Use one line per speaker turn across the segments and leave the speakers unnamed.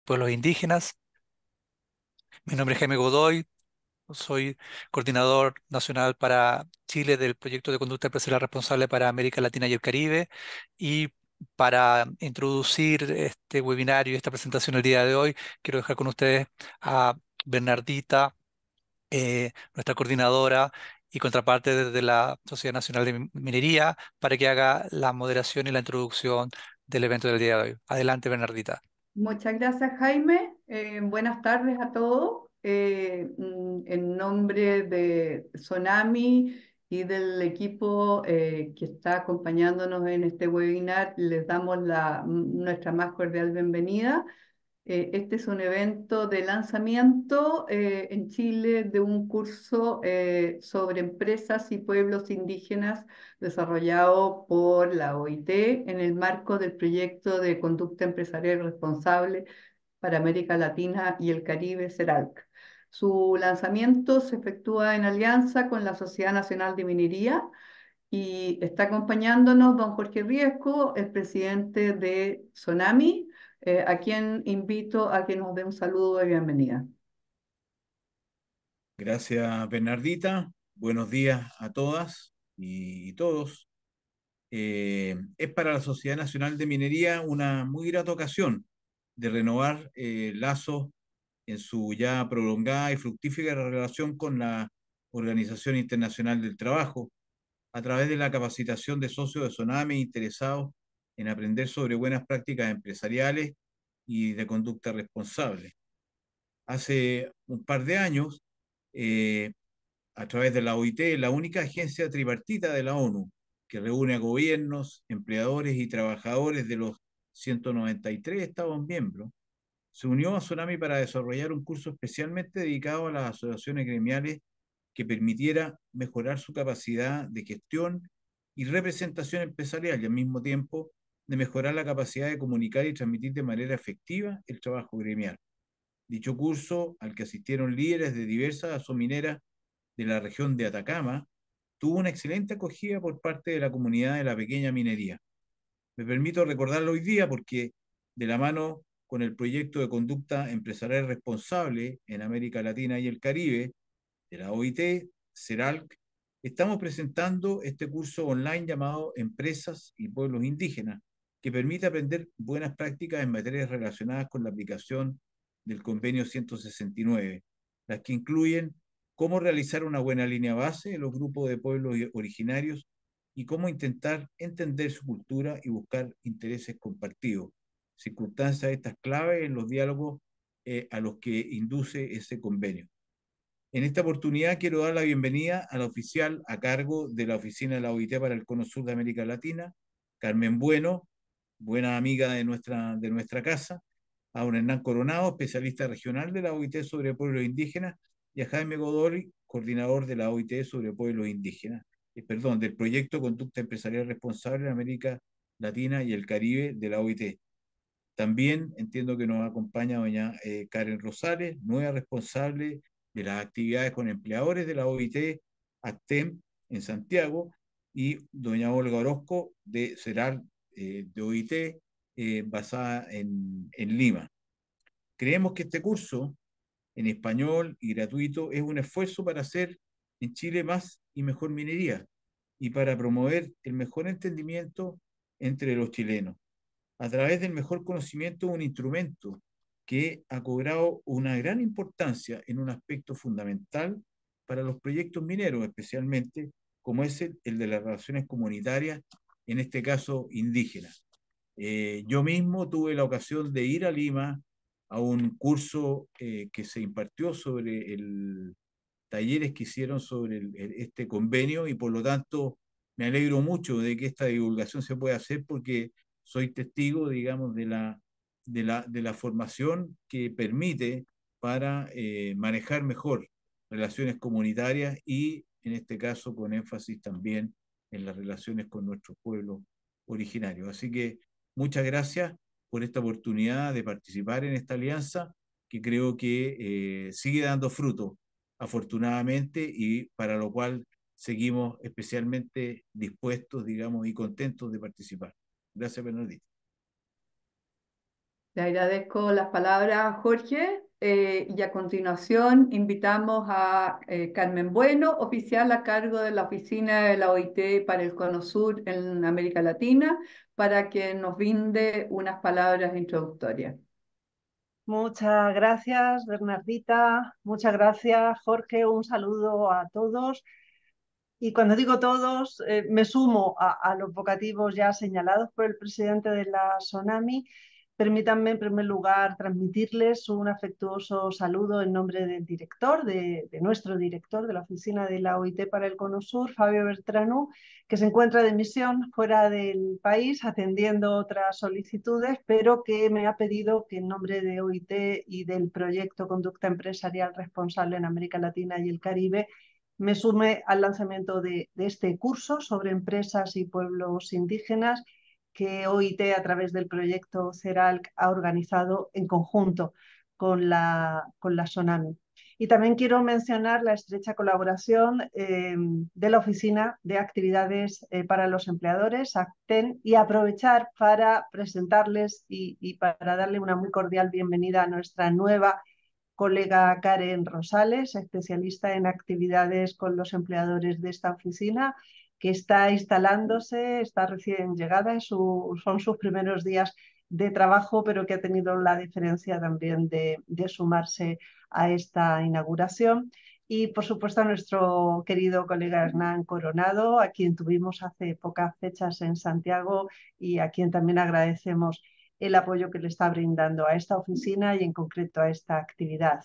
pueblos indígenas. Mi nombre es Jaime Godoy, soy coordinador nacional para Chile del proyecto de conducta empresarial responsable para América Latina y el Caribe. Y para introducir este webinario y esta presentación el día de hoy, quiero dejar con ustedes a Bernardita, nuestra coordinadora y contraparte desde la Sociedad Nacional de Minería, para que haga la moderación y la introducción del evento del día de hoy. Adelante, Bernardita.
Muchas gracias, Jaime. Buenas tardes a todos. En nombre de Sonami y del equipo que está acompañándonos en este webinar, les damos nuestra más cordial bienvenida. Este es un evento de lanzamiento en Chile de un curso sobre empresas y pueblos indígenas desarrollado por la OIT en el marco del proyecto de conducta empresarial responsable para América Latina y el Caribe, CERALC. Su lanzamiento se efectúa en alianza con la Sociedad Nacional de Minería y está acompañándonos don Jorge Riesco, el presidente de Sonami, a quien invito a que nos dé un saludo de bienvenida.
Gracias, Bernardita. Buenos días a todas y todos. Es para la Sociedad Nacional de Minería una muy grata ocasión de renovar lazos en su ya prolongada y fructífera relación con la Organización Internacional del Trabajo, a través de la capacitación de socios de Sonami interesados en aprender sobre buenas prácticas empresariales y de conducta responsable. Hace un par de años, eh, a través de la OIT, la única agencia tripartita de la ONU, que reúne a gobiernos, empleadores y trabajadores de los 193 Estados miembros, se unió a Tsunami para desarrollar un curso especialmente dedicado a las asociaciones gremiales que permitiera mejorar su capacidad de gestión y representación empresarial y al mismo tiempo de mejorar la capacidad de comunicar y transmitir de manera efectiva el trabajo gremial. Dicho curso, al que asistieron líderes de diversas gasolineras de la región de Atacama, tuvo una excelente acogida por parte de la comunidad de la pequeña minería. Me permito recordarlo hoy día porque, de la mano con el proyecto de conducta empresarial responsable en América Latina y el Caribe, de la OIT, CERALC, estamos presentando este curso online llamado Empresas y Pueblos Indígenas, que permite aprender buenas prácticas en materias relacionadas con la aplicación del Convenio 169, las que incluyen cómo realizar una buena línea base en los grupos de pueblos originarios y cómo intentar entender su cultura y buscar intereses compartidos, circunstancias estas claves en los diálogos a los que induce ese convenio. En esta oportunidad quiero dar la bienvenida a la oficial a cargo de la Oficina de la OIT para el Cono Sur de América Latina, Carmen Bueno, buena amiga de nuestra casa, a don Hernán Coronado, especialista regional de la OIT sobre pueblos indígenas, y a Jaime Godoy, coordinador de la OIT sobre pueblos indígenas, perdón, del proyecto Conducta Empresarial Responsable en América Latina y el Caribe de la OIT. También entiendo que nos acompaña doña Karen Rosales, nueva responsable de las actividades con empleadores de la OIT ACTEM en Santiago, y doña Olga Orozco de CERAL de OIT basada en Lima. Creemos que este curso en español y gratuito es un esfuerzo para hacer en Chile más y mejor minería y para promover el mejor entendimiento entre los chilenos a través del mejor conocimiento de un instrumento que ha cobrado una gran importancia en un aspecto fundamental para los proyectos mineros, especialmente como es el de las relaciones comunitarias, en este caso indígenas. Yo mismo tuve la ocasión de ir a Lima a un curso que se impartió sobre talleres que hicieron sobre este convenio, y por lo tanto me alegro mucho de que esta divulgación se pueda hacer porque soy testigo, digamos, de la formación que permite para manejar mejor relaciones comunitarias y, en este caso, con énfasis también en las relaciones con nuestros pueblos originarios. Así que muchas gracias por esta oportunidad de participar en esta alianza que creo que sigue dando fruto, afortunadamente, y para lo cual seguimos especialmente dispuestos, digamos, y contentos de participar. Gracias, Bernardito.
Le agradezco las palabras, Jorge, y a continuación invitamos a Carmen Bueno, oficial a cargo de la oficina de la OIT para el Cono Sur en América Latina, para que nos brinde unas palabras introductorias.
Muchas gracias, Bernardita. Muchas gracias, Jorge. Un saludo a todos. Y cuando digo todos, me sumo a los vocativos ya señalados por el presidente de la SONAMI. Permítanme, en primer lugar, transmitirles un afectuoso saludo en nombre del director, de nuestro director de la oficina de la OIT para el Cono Sur, Fabio Bertranu, que se encuentra de misión fuera del país atendiendo otras solicitudes, pero que me ha pedido que en nombre de OIT y del proyecto Conducta Empresarial Responsable en América Latina y el Caribe me sume al lanzamiento de este curso sobre empresas y pueblos indígenas que OIT a través del proyecto CERALC ha organizado en conjunto con la SONAMI. Y también quiero mencionar la estrecha colaboración de la Oficina de Actividades para los Empleadores, ACTEN, y aprovechar para presentarles y para darle una muy cordial bienvenida a nuestra nueva colega Karen Rosales, especialista en actividades con los empleadores de esta oficina, que está instalándose, está recién llegada, son sus primeros días de trabajo, pero que ha tenido la diferencia también de sumarse a esta inauguración. Y, por supuesto, a nuestro querido colega Hernán Coronado, a quien tuvimos hace pocas fechas en Santiago y a quien también agradecemos el apoyo que le está brindando a esta oficina y en concreto a esta actividad.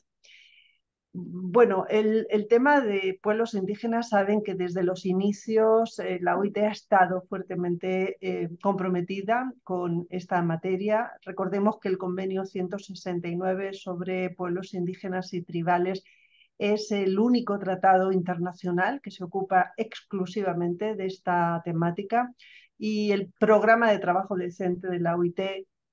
Bueno, el tema de pueblos indígenas, saben que desde los inicios la OIT ha estado fuertemente comprometida con esta materia. Recordemos que el convenio 169 sobre pueblos indígenas y tribales es el único tratado internacional que se ocupa exclusivamente de esta temática, y el programa de trabajo decente de la OIT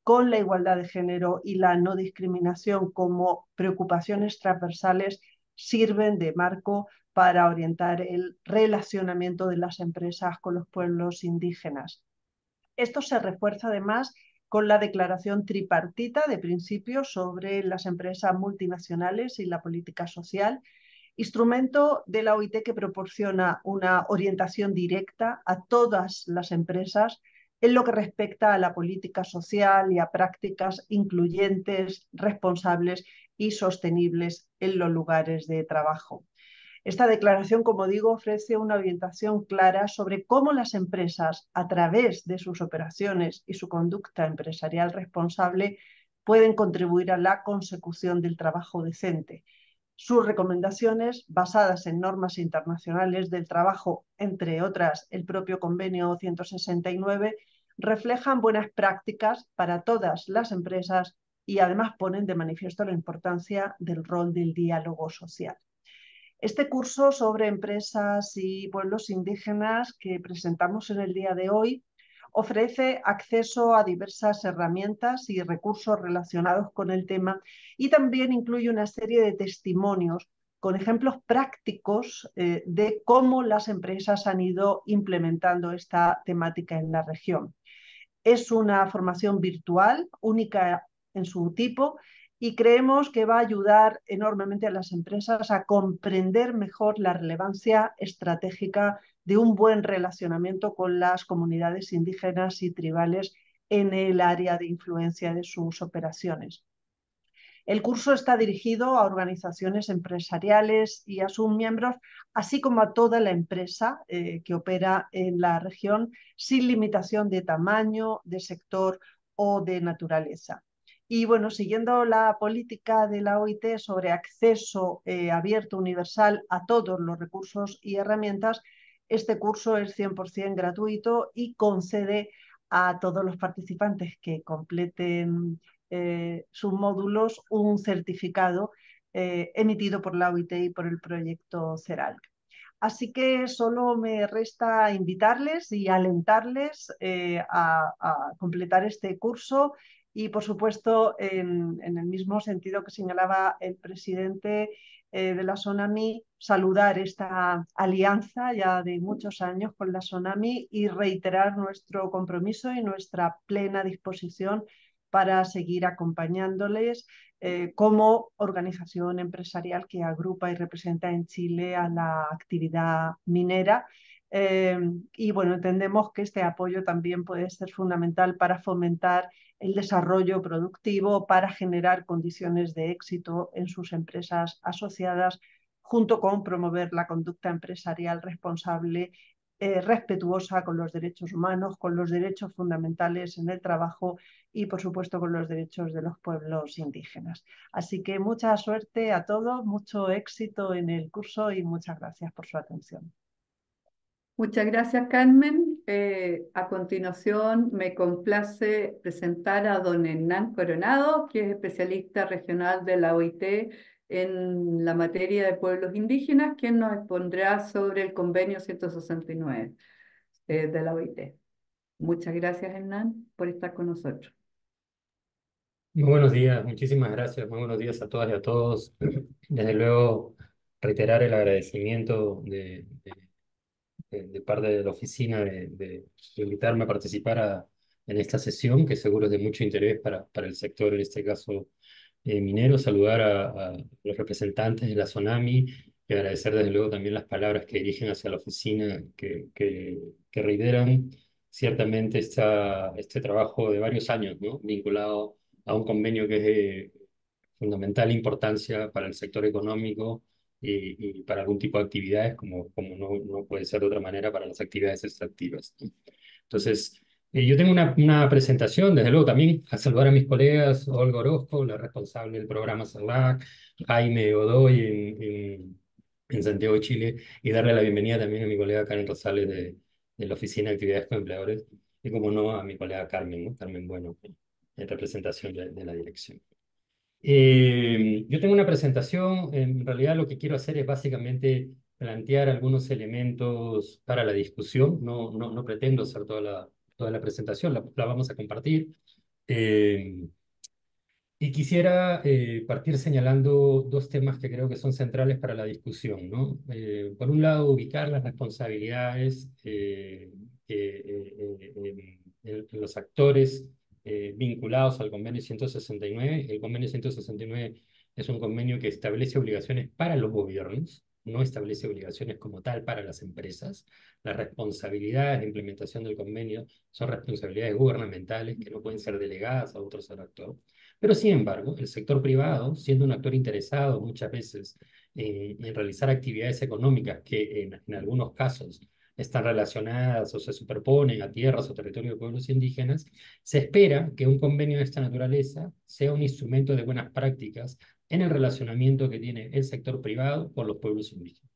con la igualdad de género y la no discriminación como preocupaciones transversales sirven de marco para orientar el relacionamiento de las empresas con los pueblos indígenas. Esto se refuerza además con la declaración tripartita de principios sobre las empresas multinacionales y la política social, instrumento de la OIT que proporciona una orientación directa a todas las empresas en lo que respecta a la política social y a prácticas incluyentes, responsables y sostenibles en los lugares de trabajo. Esta declaración, como digo, ofrece una orientación clara sobre cómo las empresas, a través de sus operaciones y su conducta empresarial responsable, pueden contribuir a la consecución del trabajo decente. Sus recomendaciones, basadas en normas internacionales del trabajo, entre otras el propio Convenio 169, reflejan buenas prácticas para todas las empresas y además ponen de manifiesto la importancia del rol del diálogo social. Este curso sobre empresas y pueblos indígenas que presentamos en el día de hoy ofrece acceso a diversas herramientas y recursos relacionados con el tema, y también incluye una serie de testimonios con ejemplos prácticos de cómo las empresas han ido implementando esta temática en la región. Es una formación virtual, única en su tipo, y creemos que va a ayudar enormemente a las empresas a comprender mejor la relevancia estratégica de un buen relacionamiento con las comunidades indígenas y tribales en el área de influencia de sus operaciones. El curso está dirigido a organizaciones empresariales y a sus miembros, así como a toda la empresa que opera en la región, sin limitación de tamaño, de sector o de naturaleza. Y bueno, siguiendo la política de la OIT sobre acceso abierto, universal a todos los recursos y herramientas, este curso es 100% gratuito y concede a todos los participantes que completen sus módulos un certificado emitido por la OIT y por el proyecto CERALC. Así que solo me resta invitarles y alentarles a completar este curso y, por supuesto, en el mismo sentido que señalaba el presidente de la SONAMI, saludar esta alianza ya de muchos años con la SONAMI y reiterar nuestro compromiso y nuestra plena disposición para seguir acompañándoles como organización empresarial que agrupa y representa en Chile a la actividad minera. Y bueno, entendemos que este apoyo también puede ser fundamental para fomentar el desarrollo productivo, para generar condiciones de éxito en sus empresas asociadas, junto con promover la conducta empresarial responsable, respetuosa con los derechos humanos, con los derechos fundamentales en el trabajo y, por supuesto, con los derechos de los pueblos indígenas. Así que mucha suerte a todos, mucho éxito en el curso y muchas gracias por su atención.
Muchas gracias, Carmen. A continuación, me complace presentar a don Hernán Coronado, que es especialista regional de la OIT en la materia de pueblos indígenas, quien nos expondrá sobre el convenio 169 de la OIT. Muchas gracias, Hernán, por estar con nosotros.
Muy buenos días, muchísimas gracias, muy buenos días a todas y a todos. Desde luego, reiterar el agradecimiento de parte de la oficina de invitarme a participar en esta sesión, que seguro es de mucho interés para el sector, en este caso minero. Saludar a los representantes de la SONAMI y agradecer desde luego también las palabras que dirigen hacia la oficina, que reiteran ciertamente este trabajo de varios años, ¿no? Vinculado a un convenio que es de fundamental importancia para el sector económico y para algún tipo de actividades, como no puede ser de otra manera para las actividades extractivas, ¿no? Entonces, yo tengo una presentación, desde luego también a saludar a mis colegas, Olga Orozco, la responsable del programa CERLAC, Jaime Godoy en Santiago de Chile, y darle la bienvenida también a mi colega Karen Rosales de la Oficina de Actividades con Empleadores, y como no, a mi colega Carmen, ¿no? Carmen Bueno, en representación de la dirección. Yo tengo una presentación, en realidad lo que quiero hacer es básicamente plantear algunos elementos para la discusión, no pretendo hacer toda la presentación, la vamos a compartir. Y quisiera partir señalando dos temas que creo que son centrales para la discusión, ¿no? Por un lado, ubicar las responsabilidades en los actores vinculados al convenio 169. El convenio 169 es un convenio que establece obligaciones para los gobiernos, no establece obligaciones como tal para las empresas. Las responsabilidades de implementación del convenio son responsabilidades gubernamentales que no pueden ser delegadas a otro actor. Pero sin embargo, el sector privado, siendo un actor interesado muchas veces en realizar actividades económicas que en algunos casos están relacionadas o se superponen a tierras o territorios de pueblos indígenas, se espera que un convenio de esta naturaleza sea un instrumento de buenas prácticas en el relacionamiento que tiene el sector privado con los pueblos indígenas.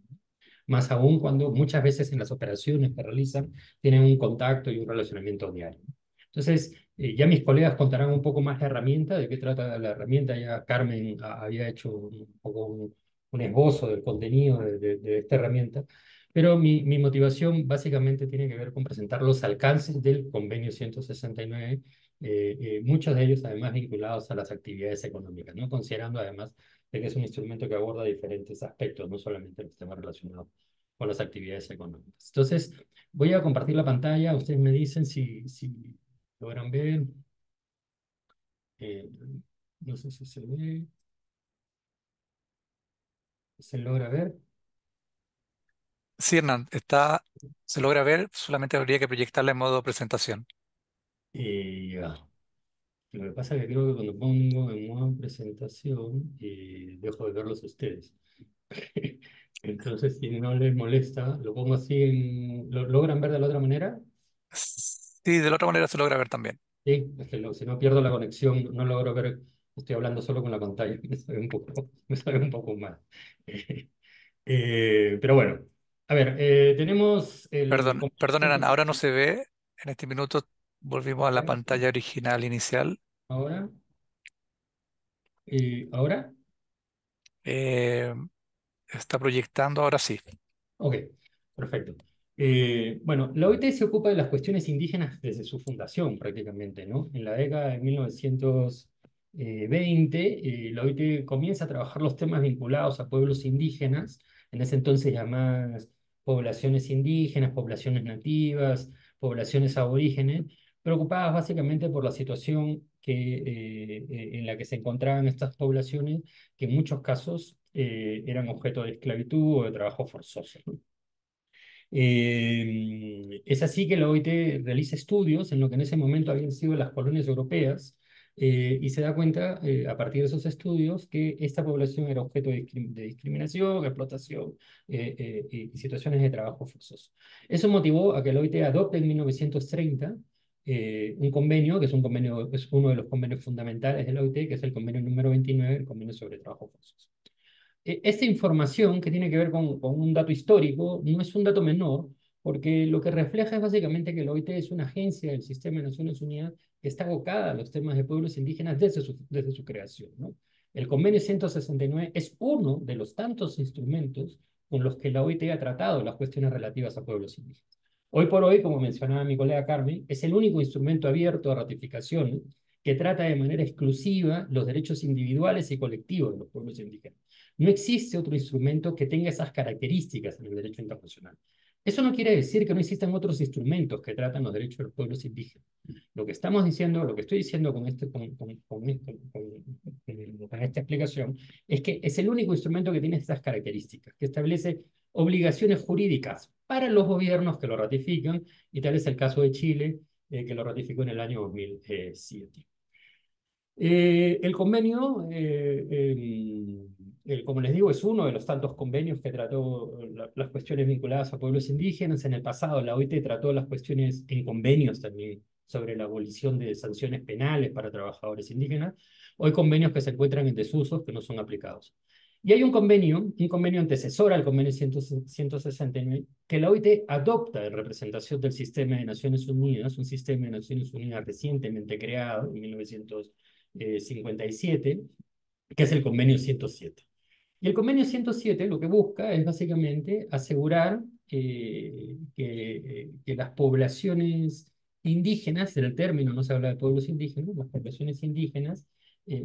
Más aún cuando muchas veces en las operaciones que realizan tienen un contacto y un relacionamiento diario. Entonces, ya mis colegas contarán un poco más la herramienta, de qué trata la herramienta. Ya Carmen había hecho un poco un esbozo del contenido de esta herramienta, pero mi motivación básicamente tiene que ver con presentar los alcances del convenio 169, muchos de ellos además vinculados a las actividades económicas, ¿no? Considerando además de que es un instrumento que aborda diferentes aspectos, no solamente los temas relacionados con las actividades económicas. Entonces, voy a compartir la pantalla, ustedes me dicen si logran ver. No sé si se ve. ¿Se logra ver?
Sí, Hernán, se logra ver, solamente habría que proyectarla en modo presentación.
Ya. Lo que pasa es que creo que cuando pongo en modo presentación, dejo de verlos a ustedes. Entonces, si no les molesta, lo pongo así ¿Lo logran ver de la otra manera?
Sí, de la otra manera se logra ver también.
Sí, es que si no pierdo la conexión, no logro ver, estoy hablando solo con la pantalla, me sabe un poco mal. Pero bueno, a ver, tenemos el
Perdón, Hernán, ahora no
169.
se ve. En este minuto volvimos
A
a la
ver,
pantalla original inicial.
ahora, ahora,
Eh, Está proyectando, ahora sí.
ok, perfecto. Bueno, la OIT se ocupa de las cuestiones indígenas desde su fundación prácticamente, ¿no? En la década de 1920, la OIT comienza a trabajar los temas vinculados a pueblos indígenas, en ese entonces llamadas poblaciones indígenas, poblaciones nativas, poblaciones aborígenes, preocupadas básicamente por la situación en la que se encontraban estas poblaciones, que en muchos casos eran objeto de esclavitud o de trabajo forzoso, ¿no? Es así que la OIT realiza estudios en lo que en ese momento habían sido las colonias europeas, y se da cuenta, a partir de esos estudios, que esta población era objeto de discriminación, explotación y situaciones de trabajo forzoso. Eso motivó a que la OIT adopte en 1930 un convenio, que es un convenio, es uno de los convenios fundamentales de la OIT, que es el convenio número 29, el convenio sobre trabajo forzoso. Esta información que tiene que ver con un dato histórico no es un dato menor, porque lo que refleja es básicamente que la OIT es una agencia del sistema de Naciones Unidas que está abocada a los temas de pueblos indígenas desde su creación, ¿no? El convenio 169 es uno de los tantos instrumentos con los que la OIT ha tratado las cuestiones relativas a pueblos indígenas. Hoy por hoy, como mencionaba mi colega Carmen, es el único instrumento abierto a ratificación que trata de manera exclusiva los derechos individuales y colectivos de los pueblos indígenas. No existe otro instrumento que tenga esas características en el derecho internacional. Eso no quiere decir que no existan otros instrumentos que tratan los derechos de los pueblos indígenas. Lo que estamos diciendo, lo que estoy diciendo con esta explicación, es que es el único instrumento que tiene estas características, que establece obligaciones jurídicas para los gobiernos que lo ratifican, y tal es el caso de Chile, que lo ratificó en el año 2007. El convenio, como les digo, es uno de los tantos convenios que trató las cuestiones vinculadas a pueblos indígenas. En el pasado, la OIT trató las cuestiones en convenios también sobre la abolición de sanciones penales para trabajadores indígenas. Hoy convenios que se encuentran en desusos, que no son aplicados. Y hay un convenio antecesor al convenio 169, que la OIT adopta en representación del sistema de Naciones Unidas, un sistema de Naciones Unidas recientemente creado en 1957, que es el convenio 107. Y el convenio 107 lo que busca es básicamente asegurar que las poblaciones indígenas, en el término no se habla de pueblos indígenas, las poblaciones indígenas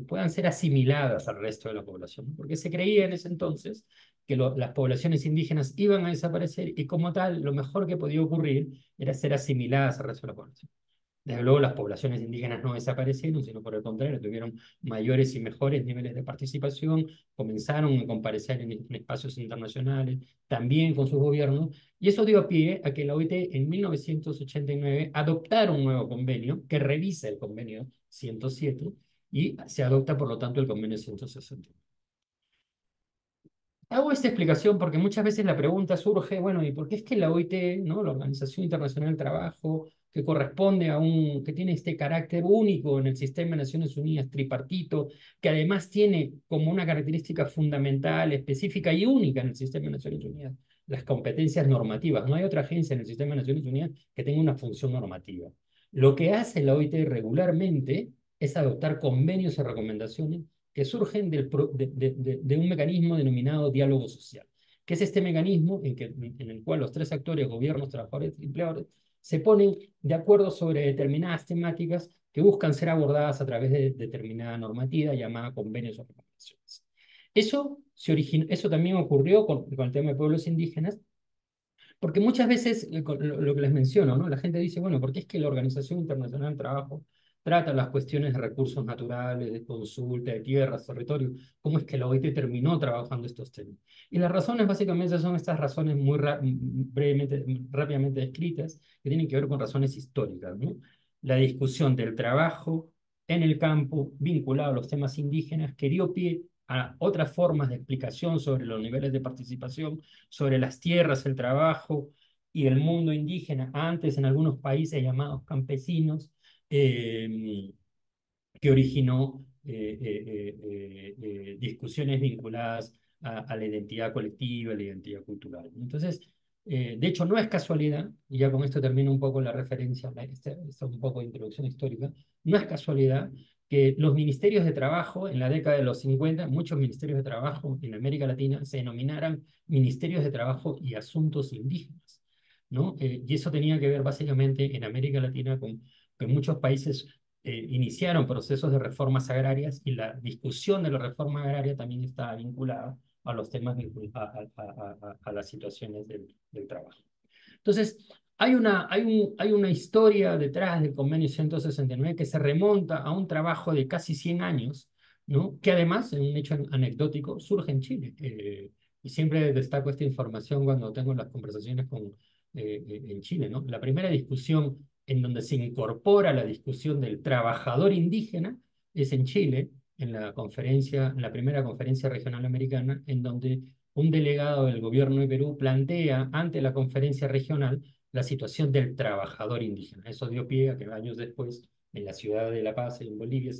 puedan ser asimiladas al resto de la población, porque se creía en ese entonces que las poblaciones indígenas iban a desaparecer y como tal lo mejor que podía ocurrir era ser asimiladas al resto de la población. Desde luego las poblaciones indígenas no desaparecieron, sino por el contrario, tuvieron mayores y mejores niveles de participación, comenzaron a comparecer en espacios internacionales, también con sus gobiernos, y eso dio pie a que la OIT en 1989 adoptara un nuevo convenio que revisa el convenio 107 y se adopta, por lo tanto, el convenio 160. Hago esta explicación porque muchas veces la pregunta surge, bueno, ¿y por qué es que la OIT, ¿no? La Organización Internacional del Trabajo, que corresponde que tiene este carácter único en el sistema de Naciones Unidas, tripartito, que además tiene como una característica fundamental, específica y única en el sistema de Naciones Unidas, las competencias normativas? No hay otra agencia en el sistema de Naciones Unidas que tenga una función normativa. Lo que hace la OIT regularmente es adoptar convenios y recomendaciones que surgen de un mecanismo denominado diálogo social, que es este mecanismo en el cual los tres actores, gobiernos, trabajadores y empleadores, se ponen de acuerdo sobre determinadas temáticas que buscan ser abordadas a través de determinada normativa llamada convenios o recomendaciones. Eso también ocurrió con el tema de pueblos indígenas, porque muchas veces, lo que les menciono, ¿no? La gente dice, bueno, ¿por qué es que la Organización Internacional del Trabajo trata las cuestiones de recursos naturales, de consulta, de tierras, territorio? ¿Cómo es que la OIT terminó trabajando estos temas? Y las razones básicamente son estas razones muy rápidamente descritas, que tienen que ver con razones históricas, ¿no? La discusión del trabajo en el campo vinculado a los temas indígenas que dio pie a otras formas de explicación sobre los niveles de participación, sobre las tierras, el trabajo y el mundo indígena, antes en algunos países llamados campesinos, que originó discusiones vinculadas a la identidad colectiva, a la identidad cultural. Entonces, de hecho, no es casualidad, y ya con esto termino un poco la referencia, esta es un poco de introducción histórica, no es casualidad que los ministerios de trabajo en la década de los 50, muchos ministerios de trabajo en América Latina se denominaran ministerios de trabajo y asuntos indígenas, ¿no? Y eso tenía que ver básicamente en América Latina con que muchos países iniciaron procesos de reformas agrarias y la discusión de la reforma agraria también está vinculada a los temas a las situaciones del trabajo. Entonces, Hay una historia detrás del convenio 169 que se remonta a un trabajo de casi 100 años, ¿no? Que además, en un hecho anecdótico, surge en Chile. Y siempre destaco esta información cuando tengo las conversaciones en Chile, ¿no? La primera discusión en donde se incorpora la discusión del trabajador indígena es en Chile, en la primera conferencia regional americana, en donde un delegado del gobierno de Perú plantea ante la conferencia regional la situación del trabajador indígena. Eso dio pie a que años después, en la ciudad de La Paz, en Bolivia,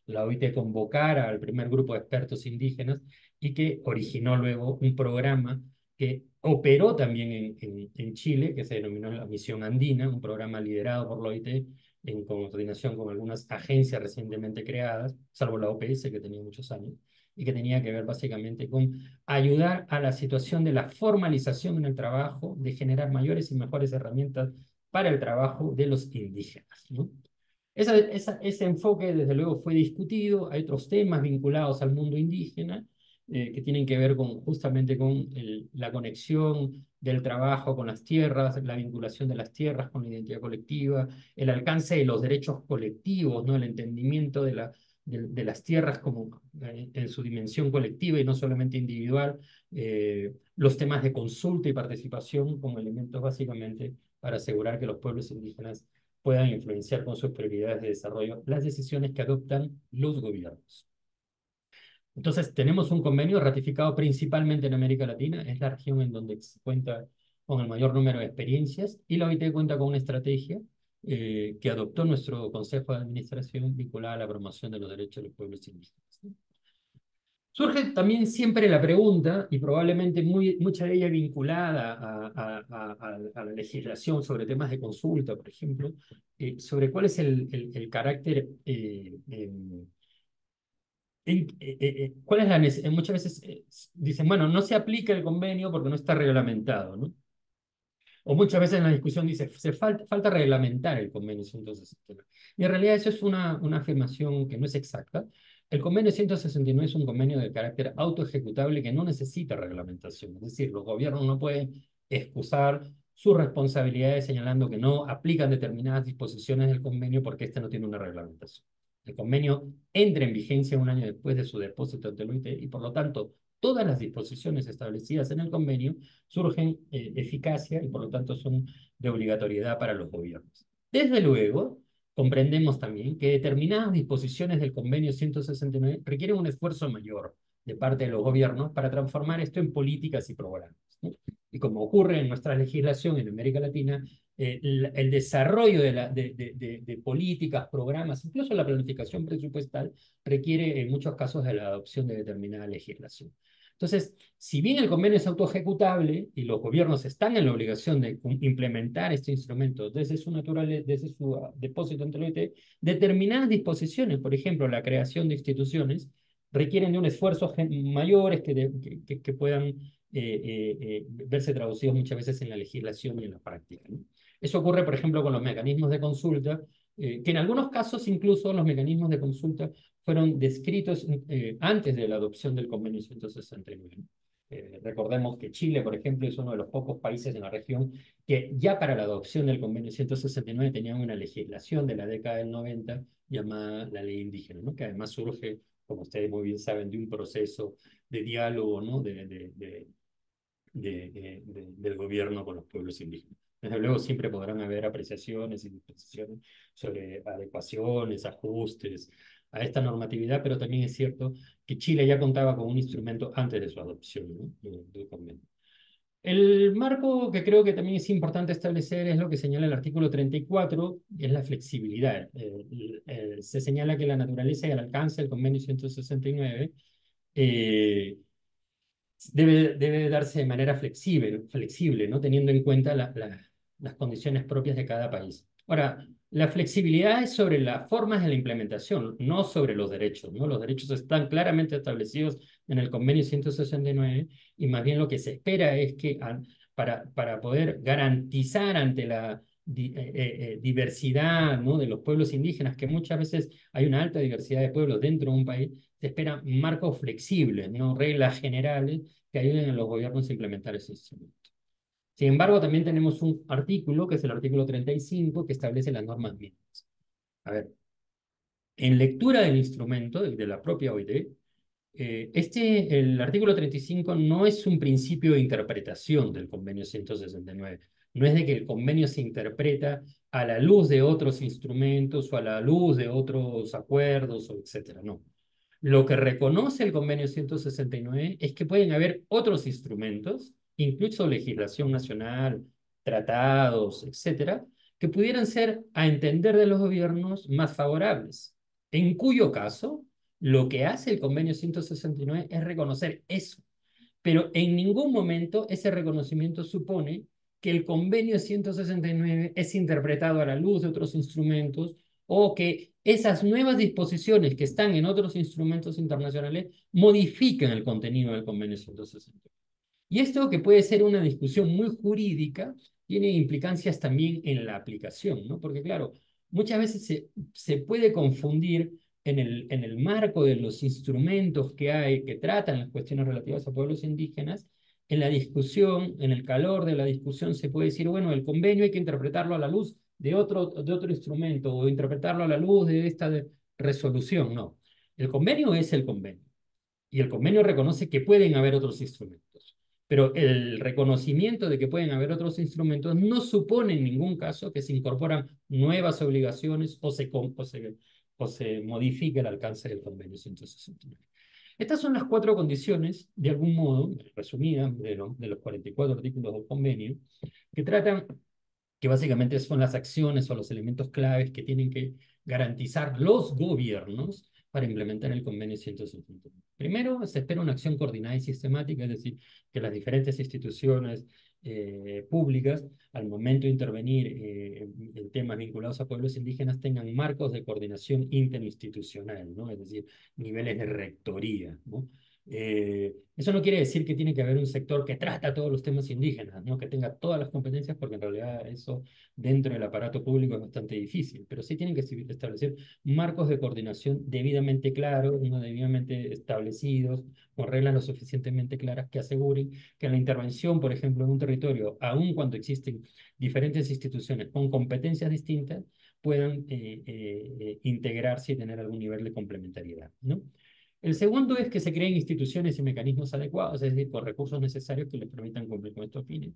la OIT convocara al primer grupo de expertos indígenas y que originó luego un programa que operó también en Chile, que se denominó la Misión Andina, un programa liderado por la OIT en coordinación con algunas agencias recientemente creadas, salvo la OPS, que tenía muchos años, y que tenía que ver básicamente con ayudar a la situación de la formalización en el trabajo, de generar mayores y mejores herramientas para el trabajo de los indígenas, ¿no? Ese enfoque, desde luego, fue discutido. Hay otros temas vinculados al mundo indígena que tienen que ver justamente con la conexión del trabajo con las tierras, la vinculación de las tierras con la identidad colectiva, el alcance de los derechos colectivos, ¿no? El entendimiento de las tierras como en su dimensión colectiva y no solamente individual, los temas de consulta y participación como elementos básicamente para asegurar que los pueblos indígenas puedan influenciar con sus prioridades de desarrollo las decisiones que adoptan los gobiernos. Entonces, tenemos un convenio ratificado principalmente en América Latina, es la región en donde se cuenta con el mayor número de experiencias, y la OIT cuenta con una estrategia que adoptó nuestro Consejo de Administración vinculada a la promoción de los derechos de los pueblos indígenas. Surge también siempre la pregunta, y probablemente mucha de ella vinculada a la legislación sobre temas de consulta, por ejemplo, sobre cuál es el carácter, cuál es muchas veces dicen, bueno, no se aplica el convenio porque no está reglamentado, ¿no? O muchas veces en la discusión dice, falta reglamentar el convenio 169. Y en realidad eso es una afirmación que no es exacta. El convenio 169 es un convenio de carácter autoejecutable que no necesita reglamentación. Es decir, los gobiernos no pueden excusar sus responsabilidades señalando que no aplican determinadas disposiciones del convenio porque este no tiene una reglamentación. El convenio entra en vigencia un año después de su depósito ante el OIT y por lo tanto todas las disposiciones establecidas en el convenio surgen eficacia y por lo tanto son de obligatoriedad para los gobiernos. Desde luego, comprendemos también que determinadas disposiciones del convenio 169 requieren un esfuerzo mayor de parte de los gobiernos para transformar esto en políticas y programas, ¿no? Y como ocurre en nuestra legislación en América Latina, el desarrollo de políticas, programas, incluso la planificación presupuestal, requiere en muchos casos de la adopción de determinada legislación. Entonces, si bien el convenio es autoejecutable y los gobiernos están en la obligación de implementar este instrumento desde su depósito ante el OIT, determinadas disposiciones, por ejemplo, la creación de instituciones, requieren de un esfuerzo mayores que puedan verse traducidos muchas veces en la legislación y en la práctica, ¿no? Eso ocurre, por ejemplo, con los mecanismos de consulta, que en algunos casos incluso los mecanismos de consulta fueron descritos antes de la adopción del convenio 169. Recordemos que Chile, por ejemplo, es uno de los pocos países en la región que ya para la adopción del convenio 169 tenían una legislación de la década del 90 llamada la ley indígena, ¿no? Que además surge, como ustedes muy bien saben, de un proceso de diálogo, ¿no? Del gobierno con los pueblos indígenas. Desde luego siempre podrán haber apreciaciones y disposiciones sobre adecuaciones, ajustes a esta normatividad, pero también es cierto que Chile ya contaba con un instrumento antes de su adopción, ¿no? del convenio. El marco que creo que también es importante establecer es lo que señala el artículo 34, que es la flexibilidad. Se señala que la naturaleza y el alcance del convenio 169 debe darse de manera flexible, ¿no? Teniendo en cuenta las condiciones propias de cada país. Ahora, la flexibilidad es sobre las formas de la implementación, no sobre los derechos, ¿no? Los derechos están claramente establecidos en el convenio 169 y más bien lo que se espera es que para poder garantizar ante la diversidad, ¿no? de los pueblos indígenas, que muchas veces hay una alta diversidad de pueblos dentro de un país, se esperan marcos flexibles, no reglas generales que ayuden a los gobiernos a implementar ese instrumento. Sin embargo, también tenemos un artículo, que es el artículo 35, que establece las normas mínimas. A ver, en lectura del instrumento, de la propia OIT, el artículo 35 no es un principio de interpretación del convenio 169. No es de que el convenio se interpreta a la luz de otros instrumentos o a la luz de otros acuerdos, o etcétera. No. Lo que reconoce el convenio 169 es que pueden haber otros instrumentos, incluso legislación nacional, tratados, etcétera, que pudieran ser, a entender de los gobiernos, más favorables. En cuyo caso, lo que hace el convenio 169 es reconocer eso, pero en ningún momento ese reconocimiento supone que el convenio 169 es interpretado a la luz de otros instrumentos o que esas nuevas disposiciones que están en otros instrumentos internacionales modifiquen el contenido del convenio 169. Y esto, que puede ser una discusión muy jurídica, tiene implicancias también en la aplicación, ¿no? Porque claro, muchas veces se puede confundir en el marco de los instrumentos que hay que tratan las cuestiones relativas a pueblos indígenas. En la discusión, en el calor de la discusión, se puede decir, bueno, el convenio hay que interpretarlo a la luz de otro instrumento, o interpretarlo a la luz de esta resolución. No, el convenio es el convenio, y el convenio reconoce que pueden haber otros instrumentos. Pero el reconocimiento de que pueden haber otros instrumentos no supone en ningún caso que se incorporan nuevas obligaciones o se modifique el alcance del convenio 169. Estas son las 4 condiciones, de algún modo, resumidas, de los 44 artículos del convenio, que tratan, que básicamente son las acciones o los elementos claves que tienen que garantizar los gobiernos para implementar el convenio 169. Primero, se espera una acción coordinada y sistemática, es decir, que las diferentes instituciones públicas, al momento de intervenir en temas vinculados a pueblos indígenas, tengan marcos de coordinación interinstitucional, ¿no? Es decir, niveles de rectoría, ¿no? Eso no quiere decir que tiene que haber un sector que trata todos los temas indígenas, ¿no? Que tenga todas las competencias, porque en realidad eso dentro del aparato público es bastante difícil, pero sí tienen que establecer marcos de coordinación debidamente claros, ¿no? Debidamente establecidos, con reglas lo suficientemente claras que aseguren que la intervención, por ejemplo, en un territorio, aun cuando existen diferentes instituciones con competencias distintas, puedan integrarse y tener algún nivel de complementariedad, ¿no? El segundo es que se creen instituciones y mecanismos adecuados, es decir, con recursos necesarios que les permitan cumplir con estos fines.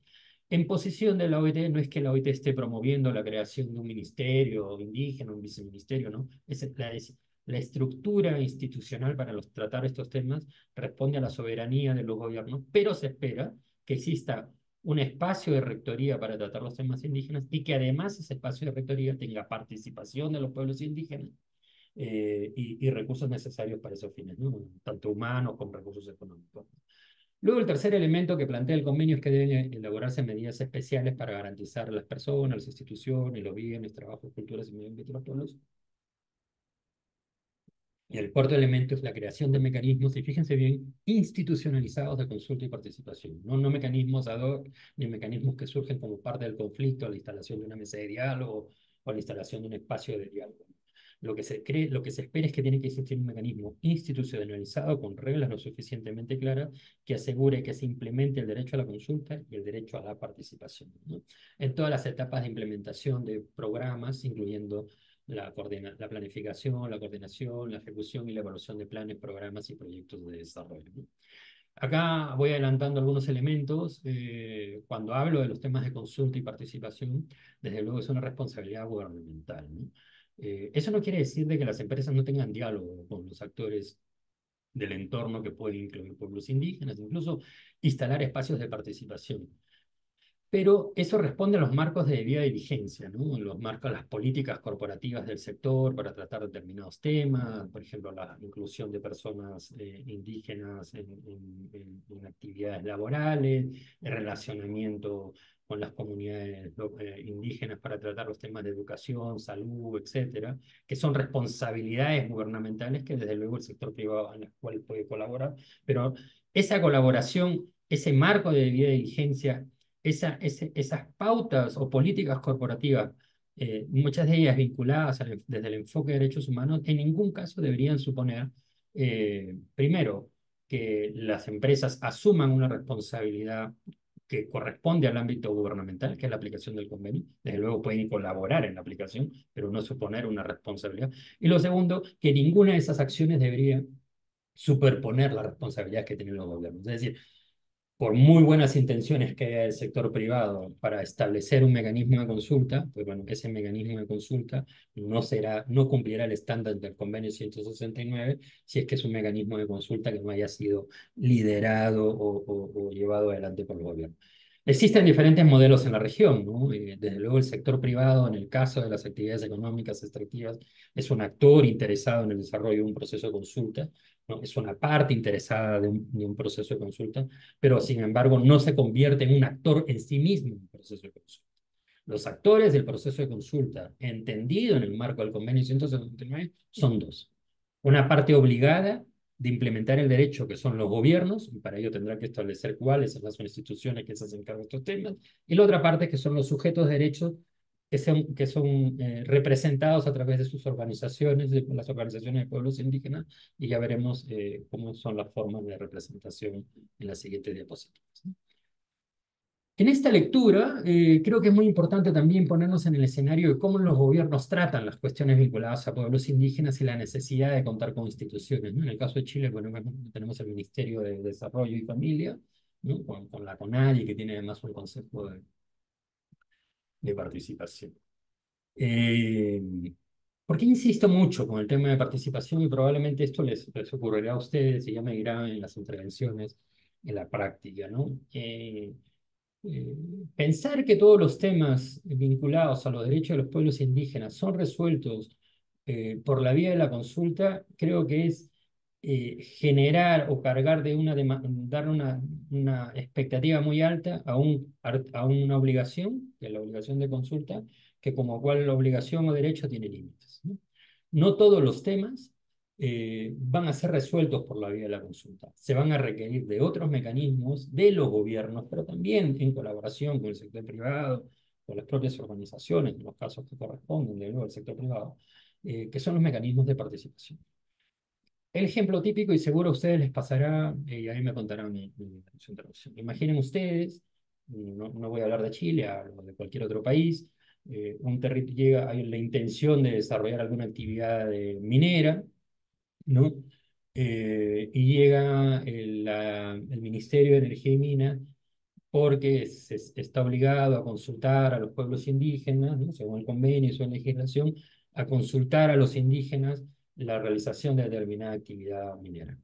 En posición de la OIT, no es que la OIT esté promoviendo la creación de un ministerio indígena, un viceministerio, ¿no? La estructura institucional para tratar estos temas responde a la soberanía de los gobiernos, pero se espera que exista un espacio de rectoría para tratar los temas indígenas, y que además ese espacio de rectoría tenga participación de los pueblos indígenas y recursos necesarios para esos fines, ¿no? Tanto humanos como recursos económicos. Luego, el tercer elemento que plantea el convenio es que deben elaborarse medidas especiales para garantizar a las personas, las instituciones, los bienes, trabajos, culturas y medio ambiente de los pueblos. Y el cuarto elemento es la creación de mecanismos, y fíjense bien, institucionalizados de consulta y participación. No mecanismos ad hoc, ni mecanismos que surgen como parte del conflicto, la instalación de una mesa de diálogo o la instalación de un espacio de diálogo. Lo que se espera es que tiene que existir un mecanismo institucionalizado con reglas lo suficientemente claras que asegure que se implemente el derecho a la consulta y el derecho a la participación, ¿no? En todas las etapas de implementación de programas, incluyendo la planificación, la coordinación, la ejecución y la evaluación de planes, programas y proyectos de desarrollo, ¿no? Acá voy adelantando algunos elementos. Cuando hablo de los temas de consulta y participación, desde luego es una responsabilidad gubernamental, ¿no? Eso no quiere decir de que las empresas no tengan diálogo con los actores del entorno, que pueden incluir pueblos indígenas, incluso instalar espacios de participación. Pero eso responde a los marcos de debida diligencia, ¿no? Los marcos, las políticas corporativas del sector para tratar determinados temas, por ejemplo, la inclusión de personas indígenas en actividades laborales, el relacionamiento con las comunidades indígenas para tratar los temas de educación, salud, etcétera, que son responsabilidades gubernamentales que desde luego el sector privado en las cuales puede colaborar, pero esa colaboración, ese marco de debida diligencia, esas pautas o políticas corporativas, muchas de ellas vinculadas desde el enfoque de derechos humanos, en ningún caso deberían suponer, primero, que las empresas asuman una responsabilidad que corresponde al ámbito gubernamental, que es la aplicación del convenio. Desde luego pueden colaborar en la aplicación, pero no suponer una responsabilidad. Y lo segundo, que ninguna de esas acciones debería superponer las responsabilidades que tienen los gobiernos. Es decir, por muy buenas intenciones que haya el sector privado para establecer un mecanismo de consulta, pues bueno, ese mecanismo de consulta no cumplirá el estándar del convenio 169 si es que es un mecanismo de consulta que no haya sido liderado o llevado adelante por el gobierno. Existen diferentes modelos en la región, ¿no? Desde luego el sector privado, en el caso de las actividades económicas extractivas, es un actor interesado en el desarrollo de un proceso de consulta, ¿no? Es una parte interesada de un proceso de consulta, pero sin embargo no se convierte en un actor en sí mismo en el proceso de consulta. Los actores del proceso de consulta, entendido en el marco del convenio 179, son dos. Una parte obligada de implementar el derecho, que son los gobiernos, y para ello tendrá que establecer cuáles son las instituciones que se hacen cargo de estos temas, y la otra parte, que son los sujetos de derechos que son representados a través de sus organizaciones, de las organizaciones de pueblos indígenas, y ya veremos cómo son las formas de representación en las siguientes diapositivas. En esta lectura, creo que es muy importante también ponernos en el escenario de cómo los gobiernos tratan las cuestiones vinculadas a pueblos indígenas y la necesidad de contar con instituciones, ¿no? En el caso de Chile, bueno, tenemos el Ministerio de Desarrollo y Familia, ¿no? Con la CONADI, que tiene además un concepto de participación. Eh, ¿Por qué insisto mucho con el tema de participación? Y probablemente esto les ocurrirá a ustedes y ya me dirán en las intervenciones, en la práctica, ¿no? Eh, Pensar que todos los temas vinculados a los derechos de los pueblos indígenas son resueltos por la vía de la consulta, creo que es generar o cargar de dar una expectativa muy alta a una obligación, que es la obligación de consulta, que como cual la obligación o derecho tiene límites, ¿no? No todos los temas van a ser resueltos por la vía de la consulta. Se van a requerir de otros mecanismos de los gobiernos, pero también en colaboración con el sector privado, con las propias organizaciones, en los casos que corresponden, de nuevo, al sector privado, que son los mecanismos de participación. El ejemplo típico, y seguro a ustedes les pasará, y ahí me contarán su introducción. Imaginen ustedes, no voy a hablar de Chile, hablo de cualquier otro país, hay la intención de desarrollar alguna actividad minera, ¿no? Y llega el Ministerio de Energía y Minas porque está obligado a consultar a los pueblos indígenas, ¿no? Según el convenio y su legislación, a consultar a los indígenas la realización de determinada actividad minera,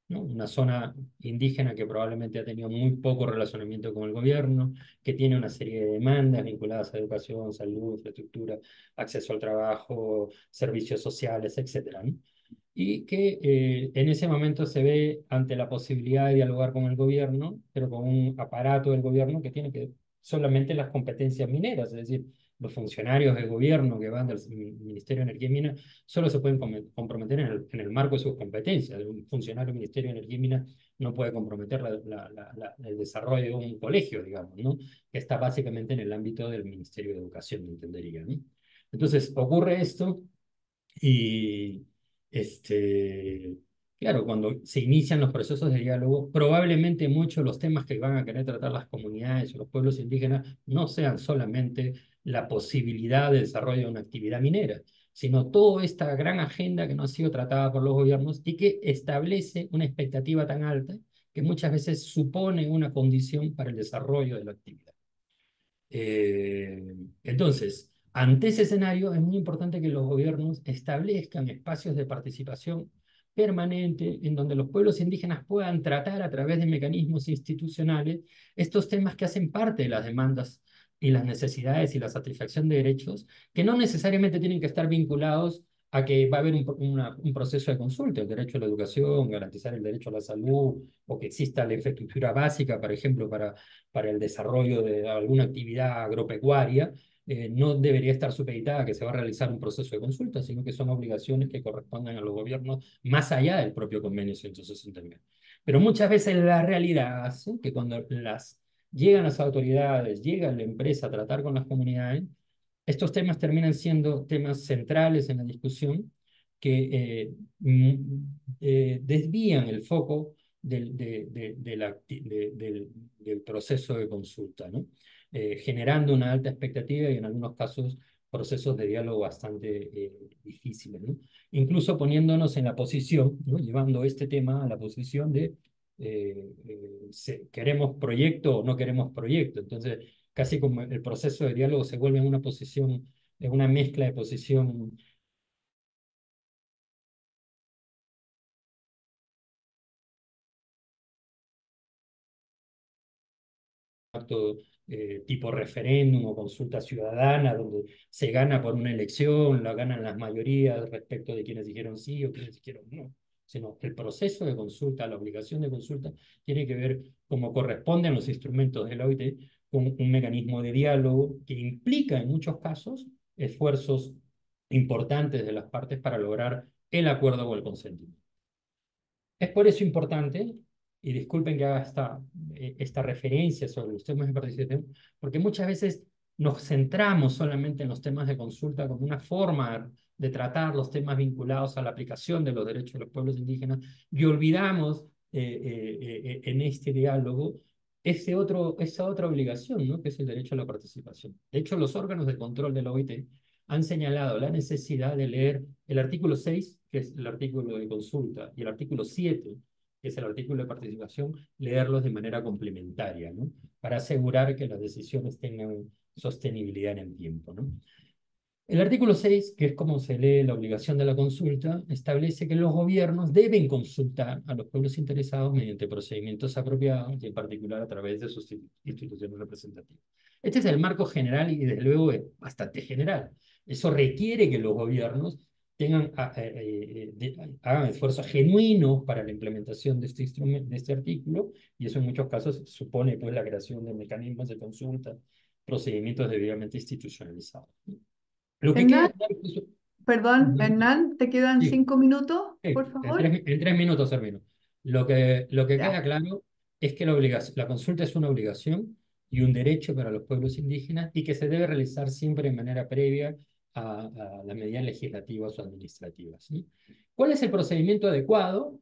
¿no? Una zona indígena que probablemente ha tenido muy poco relacionamiento con el gobierno, que tiene una serie de demandas vinculadas a educación, salud, infraestructura, acceso al trabajo, servicios sociales, etcétera, ¿no? Y que en ese momento se ve ante la posibilidad de dialogar con el gobierno, pero con un aparato del gobierno que tiene que solamente las competencias mineras, es decir, los funcionarios del gobierno que van del Ministerio de Energía y Minas solo se pueden comprometer en el marco de sus competencias. Un funcionario del Ministerio de Energía y Minas no puede comprometer el desarrollo de un colegio, digamos, ¿no? Que está básicamente en el ámbito del Ministerio de Educación, entendería, ¿no? Entonces, ocurre esto y claro, cuando se inician los procesos de diálogo, probablemente muchos de los temas que van a querer tratar las comunidades o los pueblos indígenas no sean solamente la posibilidad de desarrollo de una actividad minera, sino toda esta gran agenda que no ha sido tratada por los gobiernos y que establece una expectativa tan alta que muchas veces supone una condición para el desarrollo de la actividad. Entonces, ante ese escenario es muy importante que los gobiernos establezcan espacios de participación permanente en donde los pueblos indígenas puedan tratar a través de mecanismos institucionales estos temas que hacen parte de las demandas y las necesidades y la satisfacción de derechos, que no necesariamente tienen que estar vinculados a que va a haber un proceso de consulta, el derecho a la educación, garantizar el derecho a la salud, o que exista la infraestructura básica, por ejemplo, para el desarrollo de alguna actividad agropecuaria, no debería estar supeditada a que se va a realizar un proceso de consulta, sino que son obligaciones que corresponden a los gobiernos más allá del propio convenio 169. Pero muchas veces la realidad hace que cuando llegan las autoridades, llega la empresa a tratar con las comunidades, estos temas terminan siendo temas centrales en la discusión que desvían el foco del proceso de consulta, ¿no? Generando una alta expectativa y en algunos casos procesos de diálogo bastante difíciles, ¿no? Incluso poniéndonos en la posición, ¿no? Llevando este tema a la posición de ¿queremos proyecto o no queremos proyecto? Entonces, casi como el proceso de diálogo se vuelve en una posición, en una mezcla de posición acto tipo referéndum o consulta ciudadana, donde se gana por una elección, la ganan las mayorías respecto de quienes dijeron sí o quienes dijeron no, sino el proceso de consulta, la obligación de consulta, tiene que ver, como corresponden los instrumentos de la OIT, con un mecanismo de diálogo que implica en muchos casos esfuerzos importantes de las partes para lograr el acuerdo o el consentimiento. Es por eso importante, y disculpen que haga esta referencia sobre los temas de participación, porque muchas veces nos centramos solamente en los temas de consulta como una forma de tratar los temas vinculados a la aplicación de los derechos de los pueblos indígenas y olvidamos en este diálogo esa otra obligación, ¿no? Que es el derecho a la participación. De hecho, los órganos de control de la OIT han señalado la necesidad de leer el artículo 6, que es el artículo de consulta, y el artículo 7, que es el artículo de participación, leerlos de manera complementaria, ¿no? Para asegurar que las decisiones tengan sostenibilidad en el tiempo, ¿no? El artículo 6, que es como se lee la obligación de la consulta, establece que los gobiernos deben consultar a los pueblos interesados mediante procedimientos apropiados y en particular a través de sus instituciones representativas. Este es el marco general y desde luego es bastante general. Eso requiere que los gobiernos hagan esfuerzos genuinos para la implementación de este instrumento, de este artículo, y eso en muchos casos supone pues la creación de mecanismos de consulta, procedimientos debidamente institucionalizados. Lo que queda
Hernán,
claro es eso.
perdón, Hernán, ¿te quedan
Sí,
5 minutos,
sí,
por favor?
en 3 minutos termino. Lo que queda
Ya.
claro es que la consulta es una obligación y un derecho para los pueblos indígenas y que se debe realizar siempre de manera previa a las medidas legislativas o administrativas, ¿sí? ¿Cuál es el procedimiento adecuado?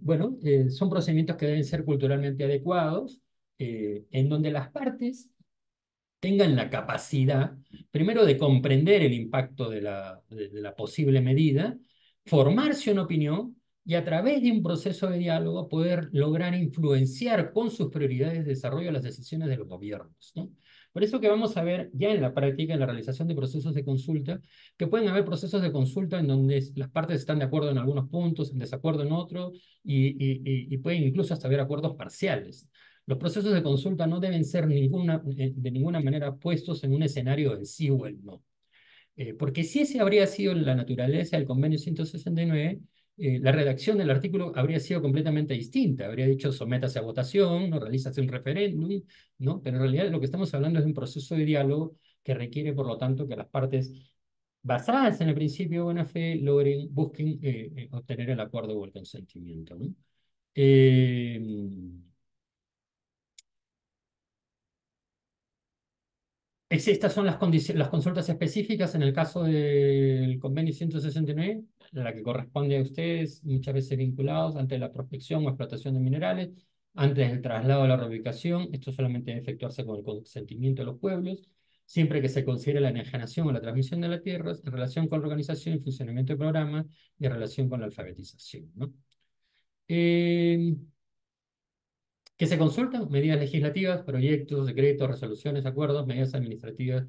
Bueno, son procedimientos que deben ser culturalmente adecuados, en donde las partes tengan la capacidad, primero, de comprender el impacto de la posible medida, formarse una opinión y a través de un proceso de diálogo poder lograr influenciar con sus prioridades de desarrollo las decisiones de los gobiernos, ¿no? Por eso que vamos a ver ya en la práctica, en la realización de procesos de consulta, que pueden haber procesos de consulta en donde las partes están de acuerdo en algunos puntos, en desacuerdo en otros, y pueden incluso hasta haber acuerdos parciales. Los procesos de consulta no deben ser de ninguna manera puestos en un escenario del sí o el no. Porque si ese habría sido la naturaleza del convenio 169, la redacción del artículo habría sido completamente distinta. Habría dicho sométase a votación, no realízase un referéndum, ¿no? Pero en realidad lo que estamos hablando es de un proceso de diálogo que requiere, por lo tanto, que las partes, basadas en el principio de buena fe, busquen obtener el acuerdo o el consentimiento, ¿no? Estas son las consultas específicas en el caso del convenio 169, la que corresponde a ustedes, muchas veces vinculados ante la prospección o explotación de minerales, antes del traslado a la reubicación. Esto solamente debe efectuarse con el consentimiento de los pueblos, siempre que se considere la enajenación o la transmisión de las tierras, en relación con la organización y funcionamiento del programa y en relación con la alfabetización, ¿no? Que se consultan medidas legislativas, proyectos, decretos, resoluciones, acuerdos, medidas administrativas,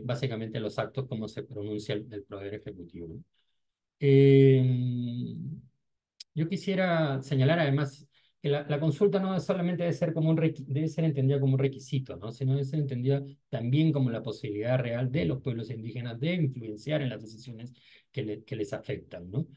básicamente los actos como se pronuncia el Poder Ejecutivo, ¿no? Yo quisiera señalar además que la consulta no solamente debe ser, debe ser entendida como un requisito, ¿no? Sino debe ser entendida también como la posibilidad real de los pueblos indígenas de influenciar en las decisiones que les afectan, ¿no?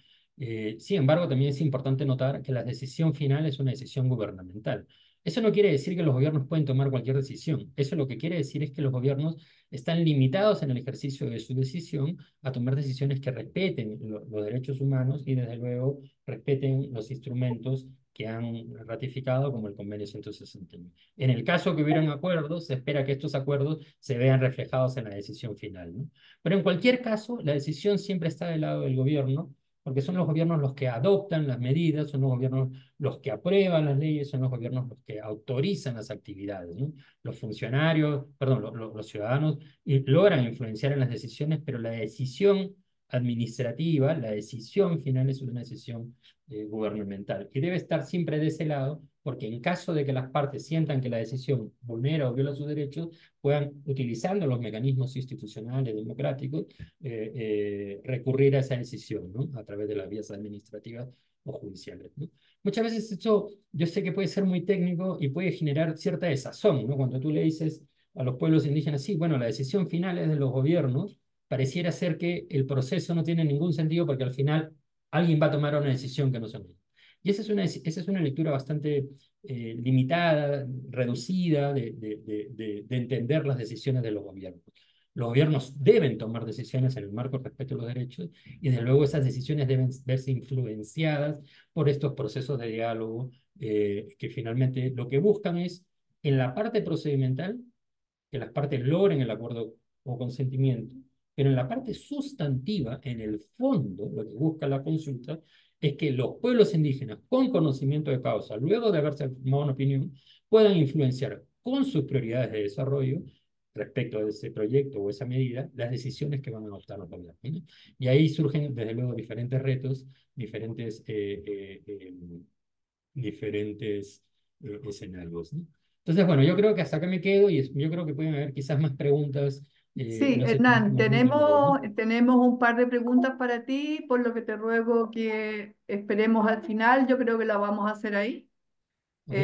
Sin embargo, también es importante notar que la decisión final es una decisión gubernamental. Eso no quiere decir que los gobiernos pueden tomar cualquier decisión. Eso lo que quiere decir es que los gobiernos están limitados en el ejercicio de su decisión a tomar decisiones que respeten los derechos humanos y desde luego respeten los instrumentos que han ratificado, como el convenio 169. En el caso que hubieran acuerdos, se espera que estos acuerdos se vean reflejados en la decisión final, ¿no? Pero en cualquier caso, la decisión siempre está del lado del gobierno, porque son los gobiernos los que adoptan las medidas, son los gobiernos los que aprueban las leyes, son los gobiernos los que autorizan las actividades, ¿no? Los funcionarios, perdón, los ciudadanos logran influenciar en las decisiones, pero la decisión administrativa, la decisión final es una decisión gubernamental y debe estar siempre de ese lado, porque en caso de que las partes sientan que la decisión vulnera o viola sus derechos, puedan, utilizando los mecanismos institucionales democráticos, recurrir a esa decisión, ¿no? A través de las vías administrativas o judiciales, ¿no? Muchas veces esto yo sé que puede ser muy técnico y puede generar cierta desazón, ¿no? Cuando tú le dices a los pueblos indígenas, sí, bueno, la decisión final es de los gobiernos, pareciera ser que el proceso no tiene ningún sentido porque al final alguien va a tomar una decisión que no son ellos. Y esa es una lectura bastante limitada, reducida de entender las decisiones de los gobiernos. Los gobiernos deben tomar decisiones en el marco del respeto a los derechos y desde luego esas decisiones deben verse influenciadas por estos procesos de diálogo que finalmente lo que buscan es, en la parte procedimental, que las partes logren el acuerdo o consentimiento, pero en la parte sustantiva, en el fondo, lo que busca la consulta es que los pueblos indígenas, con conocimiento de causa, luego de haberse formado una opinión, puedan influenciar con sus prioridades de desarrollo respecto a ese proyecto o esa medida, las decisiones que van a adoptar los gobiernos, ¿no? Y ahí surgen, desde luego, diferentes retos, diferentes escenarios, ¿no? Entonces, bueno, yo creo que hasta acá me quedo y yo creo que pueden haber quizás más preguntas.
Sí,
No sé si
Hernán,
tenemos algún minuto, ¿no?
tenemos un par de preguntas para ti, por lo que te ruego que esperemos al final. Yo creo que la vamos a hacer ahí.
¿Ok?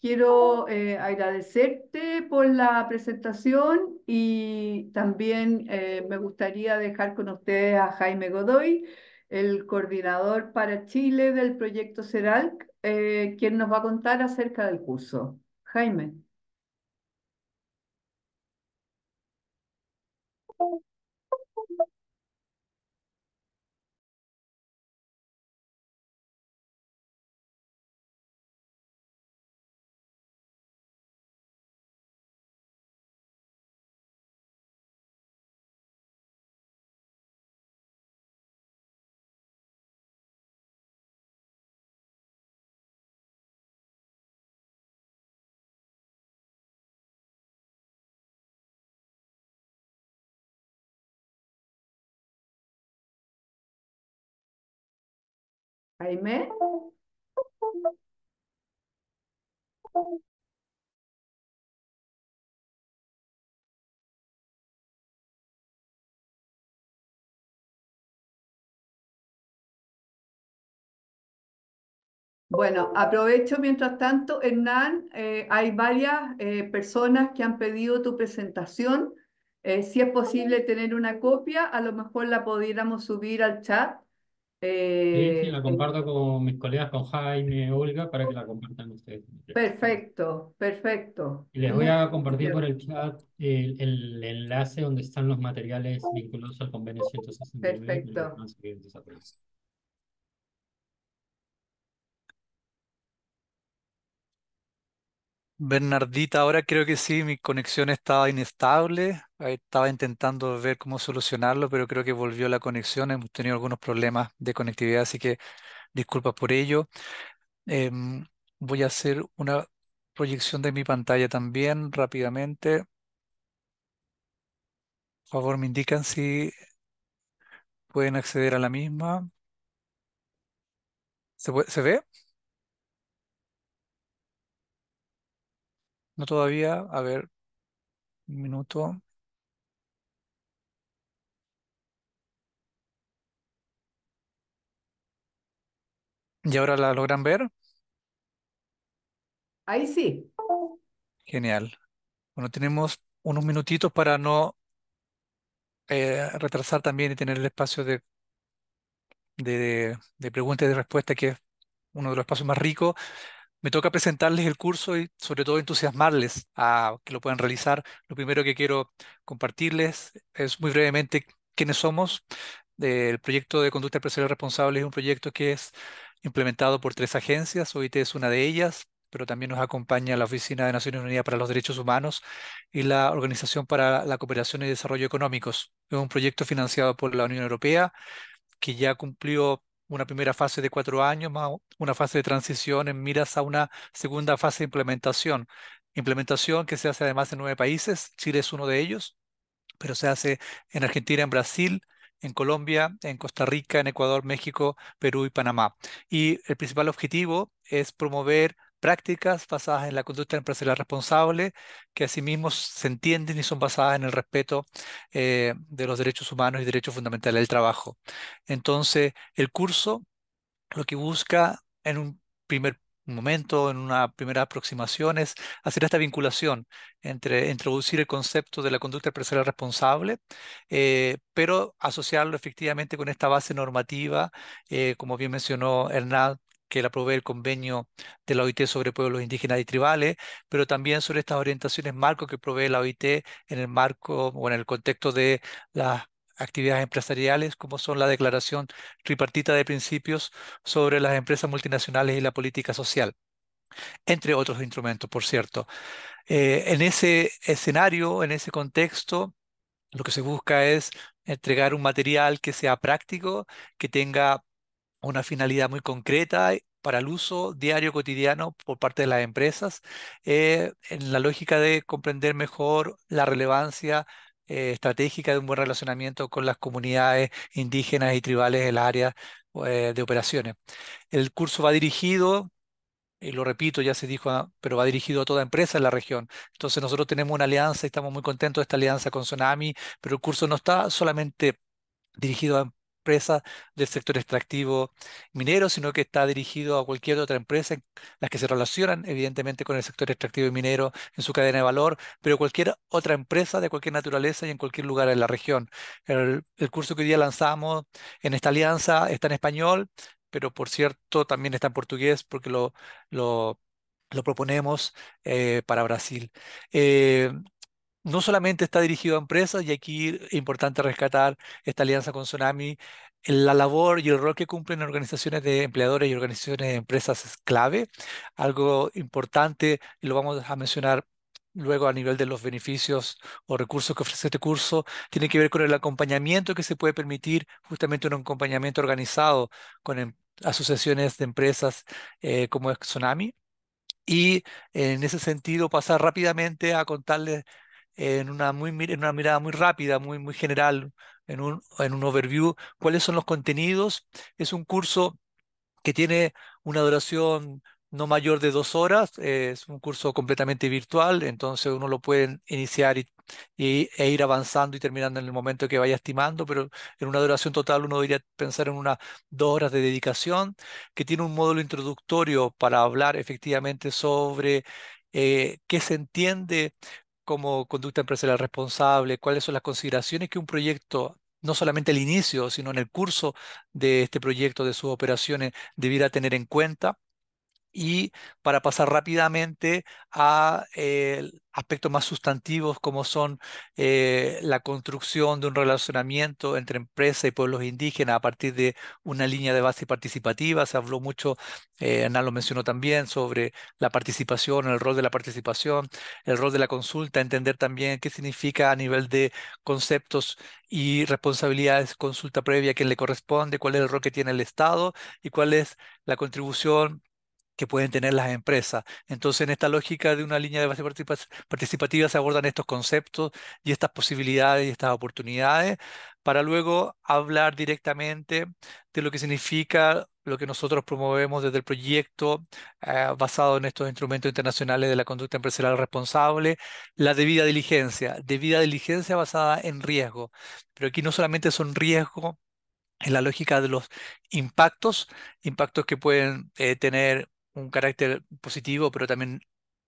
Quiero agradecerte por la presentación y también me gustaría dejar con ustedes a Jaime Godoy, el coordinador para Chile del proyecto CERALC, quien nos va a contar acerca del curso. Jaime. Jaime. Bueno, aprovecho mientras tanto, Hernán, hay varias personas que han pedido tu presentación. Si es posible tener una copia, a lo mejor la pudiéramos subir al chat.
Sí, sí,
Eh,
la
eh,
comparto con mis colegas, con Jaime, Olga, para que la compartan ustedes.
perfecto, perfecto.
Y les voy
Muchas
a compartir por
gracias.
el chat el enlace donde están los materiales vinculados al convenio 169 para que
Perfecto.
puedan seguir desarrollando.
Bernardita, ahora creo que sí, mi conexión estaba inestable. Estaba intentando ver cómo solucionarlo, pero creo que volvió la conexión. Hemos tenido algunos problemas de conectividad, así que disculpas por ello. Em, Voy a hacer una proyección de mi pantalla también rápidamente. Por favor, me indican si pueden acceder a la misma. ¿Se ve? No todavía. A ver, un minuto. ¿Y ahora la logran ver?
Ahí sí.
Genial. Bueno, tenemos unos minutitos para no retrasar también y tener el espacio de preguntas y de respuestas, que es uno de los espacios más ricos. Me toca presentarles el curso y sobre todo entusiasmarles a que lo puedan realizar. Lo primero que quiero compartirles es muy brevemente quiénes somos. El proyecto de conducta empresarial responsable es un proyecto que es implementado por tres agencias. OIT es una de ellas, pero también nos acompaña la Oficina de Naciones Unidas para los Derechos Humanos y la Organización para la Cooperación y Desarrollo Económicos. Es un proyecto financiado por la Unión Europea que ya cumplió una primera fase de 4 años más una fase de transición en miras a una segunda fase de implementación. Implementación que se hace además en 9 países, Chile es uno de ellos, pero se hace en Argentina, en Brasil, en Colombia, en Costa Rica, en Ecuador, México, Perú y Panamá. Y el principal objetivo es promover prácticas basadas en la conducta empresarial responsable, que asimismo se entienden y son basadas en el respeto de los derechos humanos y derechos fundamentales del trabajo. Entonces, el curso lo que busca en un primer momento, en una primera aproximación, es hacer esta vinculación entre introducir el concepto de la conducta empresarial responsable, pero asociarlo efectivamente con esta base normativa, como bien mencionó Hernán, que la provee el convenio de la OIT sobre pueblos indígenas y tribales, pero también sobre estas orientaciones marco que provee la OIT en el marco o en el contexto de las actividades empresariales, como son la Declaración Tripartita de Principios sobre las empresas multinacionales y la política social, entre otros instrumentos, por cierto. En ese escenario, en ese contexto, lo que se busca es entregar un material que sea práctico, que tenga una finalidad muy concreta para el uso diario cotidiano por parte de las empresas, en la lógica de comprender mejor la relevancia estratégica de un buen relacionamiento con las comunidades indígenas y tribales en las áreas de operaciones. El curso va dirigido, y lo repito, ya se dijo, pero va dirigido a toda empresa en la región. Entonces nosotros tenemos una alianza y estamos muy contentos de esta alianza con Tsunami, pero el curso no está solamente dirigido a empresas del sector extractivo minero, sino que está dirigido a cualquier otra empresa, las que se relacionan evidentemente con el sector extractivo y minero en su cadena de valor, pero cualquier otra empresa de cualquier naturaleza y en cualquier lugar en la región. El curso que hoy día lanzamos en esta alianza está en español, pero por cierto también está en portugués porque lo, lo proponemos para Brasil. Eh, no solamente está dirigido a empresas, y aquí es importante rescatar esta alianza con Tsunami, la labor y el rol que cumplen organizaciones de empleadores y organizaciones de empresas es clave. Algo importante, y lo vamos a mencionar luego a nivel de los beneficios o recursos que ofrece este curso, tiene que ver con el acompañamiento que se puede permitir, justamente un acompañamiento organizado con asociaciones de empresas como es Tsunami. Y en ese sentido, pasar rápidamente a contarles en una mirada muy rápida, muy general, en un overview, cuáles son los contenidos. Es un curso que tiene una duración no mayor de 2 horas, es un curso completamente virtual, entonces uno lo puede iniciar e ir avanzando y terminando en el momento que vaya estimando, pero en una duración total uno debería pensar en unas 2 horas de dedicación, que tiene un módulo introductorio para hablar efectivamente sobre qué se entiende como conducta empresarial responsable, cuáles son las consideraciones que un proyecto, no solamente al inicio, sino en el curso de este proyecto, de sus operaciones, debiera tener en cuenta. Y para pasar rápidamente a aspectos más sustantivos como son la construcción de un relacionamiento entre empresa y pueblos indígenas a partir de una línea de base participativa. Se habló mucho, Hernán lo mencionó también, sobre la participación, el rol de la participación, el rol de la consulta, entender también qué significa a nivel de conceptos y responsabilidades consulta previa, a quién le corresponde, cuál es el rol que tiene el Estado y cuál es la contribución que pueden tener las empresas. Entonces, en esta lógica de una línea de base participativa se abordan estos conceptos y estas posibilidades y estas oportunidades para luego hablar directamente de lo que significa lo que nosotros promovemos desde el proyecto basado en estos instrumentos internacionales de la conducta empresarial responsable, la debida diligencia basada en riesgo. Pero aquí no solamente son riesgos en la lógica de los impactos, impactos que pueden tener un carácter positivo, pero también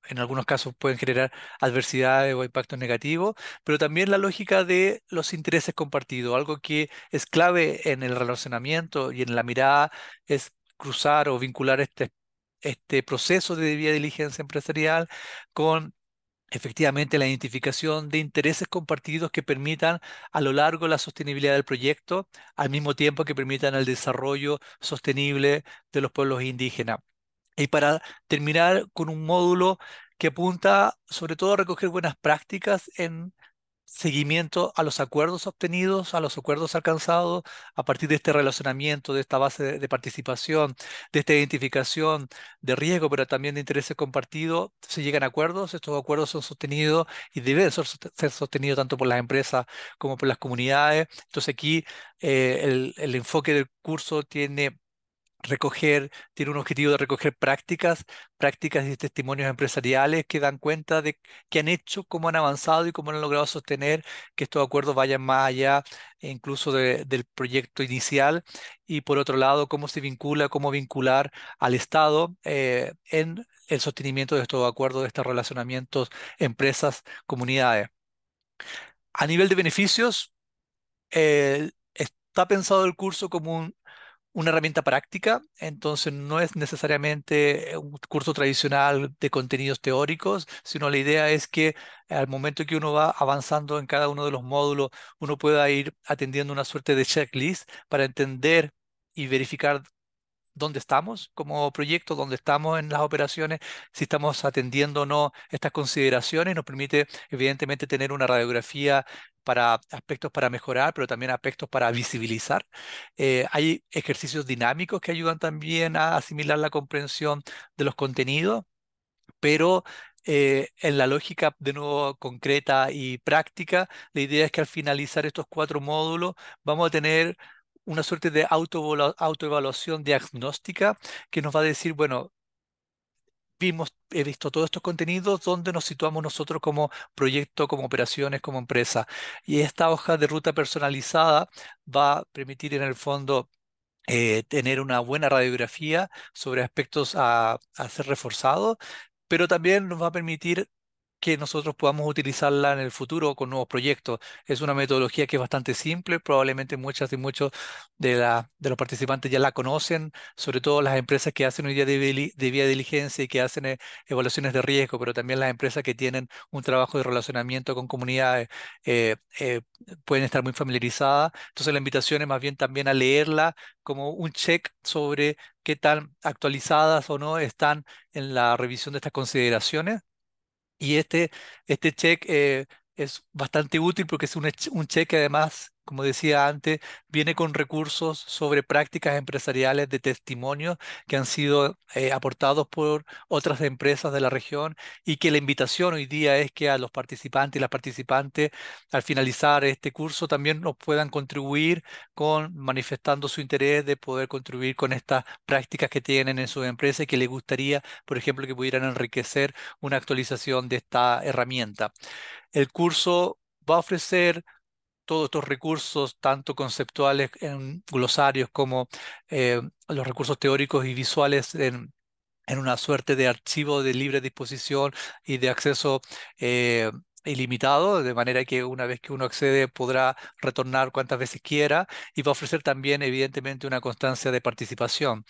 en algunos casos pueden generar adversidades o impactos negativos, pero también la lógica de los intereses compartidos, algo que es clave en el relacionamiento y en la mirada es cruzar o vincular este proceso de debida diligencia empresarial con efectivamente la identificación de intereses compartidos que permitan a lo largo la sostenibilidad del proyecto, al mismo tiempo que permitan el desarrollo sostenible de los pueblos indígenas. Y para terminar con un módulo que apunta sobre todo a recoger buenas prácticas en seguimiento a los acuerdos obtenidos, a los acuerdos alcanzados, a partir de este relacionamiento, de esta base de participación, de esta identificación de riesgo, pero también de intereses compartidos, se llegan a acuerdos. Estos acuerdos son sostenidos y deben ser sostenidos tanto por las empresas como por las comunidades. Entonces aquí el enfoque del curso tiene un objetivo de recoger prácticas y testimonios empresariales que dan cuenta de qué han hecho, cómo han avanzado y cómo han logrado sostener que estos acuerdos vayan más allá incluso del proyecto inicial. Y por otro lado, cómo vincular al Estado en el sostenimiento de estos acuerdos, de estos relacionamientos empresas, comunidades. A nivel de beneficios, está pensado el curso como una herramienta práctica, entonces no es necesariamente un curso tradicional de contenidos teóricos, sino la idea es que al momento que uno va avanzando en cada uno de los módulos, uno pueda ir atendiendo una suerte de checklist para entender y verificar dónde estamos como proyecto, dónde estamos en las operaciones, si estamos atendiendo o no estas consideraciones. Nos permite, evidentemente, tener una radiografía para aspectos para mejorar, pero también aspectos para visibilizar. Hay ejercicios dinámicos que ayudan también a asimilar la comprensión de los contenidos, pero en la lógica de nuevo concreta y práctica, la idea es que al finalizar estos 4 módulos vamos a tener una suerte de autoevaluación diagnóstica que nos va a decir, bueno, he visto todos estos contenidos, ¿dónde nos situamos nosotros como proyecto, como operaciones, como empresa? Y esta hoja de ruta personalizada va a permitir en el fondo tener una buena radiografía sobre aspectos a ser reforzados, pero también nos va a permitir que nosotros podamos utilizarla en el futuro con nuevos proyectos. Es una metodología que es bastante simple, probablemente muchas y muchos de los participantes ya la conocen, sobre todo las empresas que hacen hoy día de vía diligencia y que hacen evaluaciones de riesgo, pero también las empresas que tienen un trabajo de relacionamiento con comunidades eh, eh, pueden estar muy familiarizadas. Entonces la invitación es más bien también a leerla como un check sobre qué tan actualizadas o no están en la revisión de estas consideraciones. Y este check es bastante útil porque es un check que además, como decía antes, viene con recursos sobre prácticas empresariales de testimonio que han sido aportados por otras empresas de la región, y que la invitación hoy día es que a los participantes y las participantes al finalizar este curso también nos puedan contribuir con manifestando su interés de poder contribuir con estas prácticas que tienen en su empresa y que les gustaría, por ejemplo, que pudieran enriquecer una actualización de esta herramienta. El curso va a ofrecer todos estos recursos, tanto conceptuales en glosarios como los recursos teóricos y visuales en una suerte de archivo de libre disposición y de acceso ilimitado, de manera que una vez que uno accede podrá retornar cuantas veces quiera, y va a ofrecer también, evidentemente, una constancia de participación.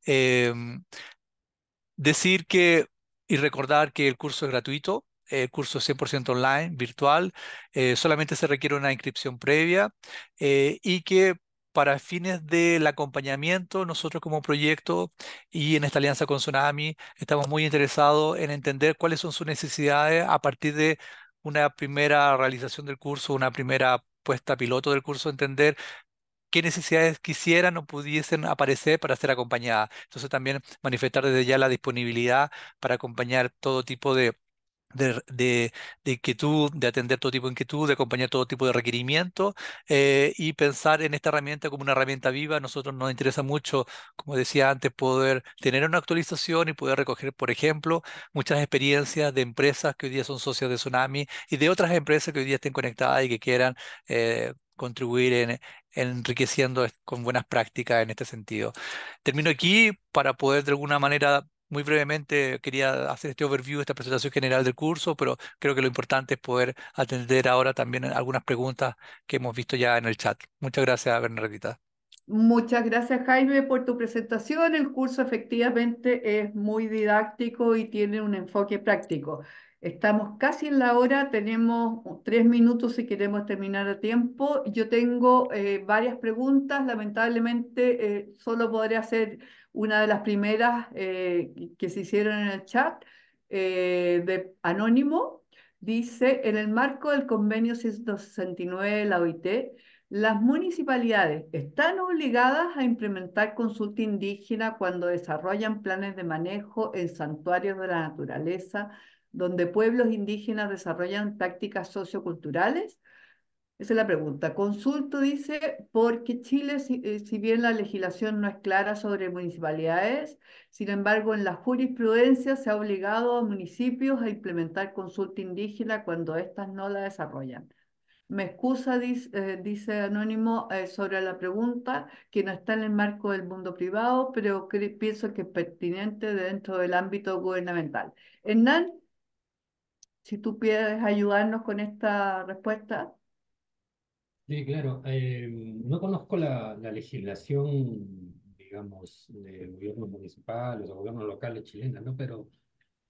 Em, Decir que y recordar que el curso es gratuito, el curso es 100% online, virtual, solamente se requiere una inscripción previa, y que para fines del acompañamiento, nosotros como proyecto y en esta alianza con Tsunami estamos muy interesados en entender cuáles son sus necesidades a partir de una primera realización del curso, una primera puesta a piloto del curso, entender qué necesidades quisieran o pudiesen aparecer para ser acompañadas. Entonces también manifestar desde ya la disponibilidad para acompañar todo tipo de, de- de inquietud, de atender todo tipo de inquietud, de acompañar todo tipo de requerimiento, y pensar en esta herramienta como una herramienta viva. A nosotros nos interesa mucho, como decía antes, poder tener una actualización y poder recoger, por ejemplo, muchas experiencias de empresas que hoy día son socios de Tsunami y de otras empresas que hoy día estén conectadas y que quieran contribuir en enriqueciendo con buenas prácticas en este sentido. Termino aquí para poder de alguna manera, muy brevemente, quería hacer este overview, esta presentación general del curso, pero creo que lo importante es poder atender ahora también algunas preguntas que hemos visto ya en el chat. Muchas gracias, Bernardita.
Muchas gracias, Jaime, por tu presentación. El curso efectivamente es muy didáctico y tiene un enfoque práctico. Estamos casi en la hora, tenemos 3 minutos si queremos terminar a tiempo. Yo tengo varias preguntas, lamentablemente solo podré hacer una de las primeras que se hicieron en el chat de Anónimo. dice, en el marco del convenio 169 de la OIT, las municipalidades están obligadas a implementar consulta indígena cuando desarrollan planes de manejo en santuarios de la naturaleza, donde pueblos indígenas desarrollan prácticas socioculturales. Esa es la pregunta. Consulto, dice, porque Chile, si bien la legislación no es clara sobre municipalidades, sin embargo, en la jurisprudencia se ha obligado a municipios a implementar consulta indígena cuando éstas no la desarrollan. Me excusa, dice Anónimo, sobre la pregunta, que no está en el marco del mundo privado, pero pienso que es pertinente dentro del ámbito gubernamental. Hernán, si tú puedes ayudarnos con esta respuesta.
Sí, claro. No conozco la legislación, digamos, de gobiernos municipales o gobiernos locales chilenos, ¿no? Pero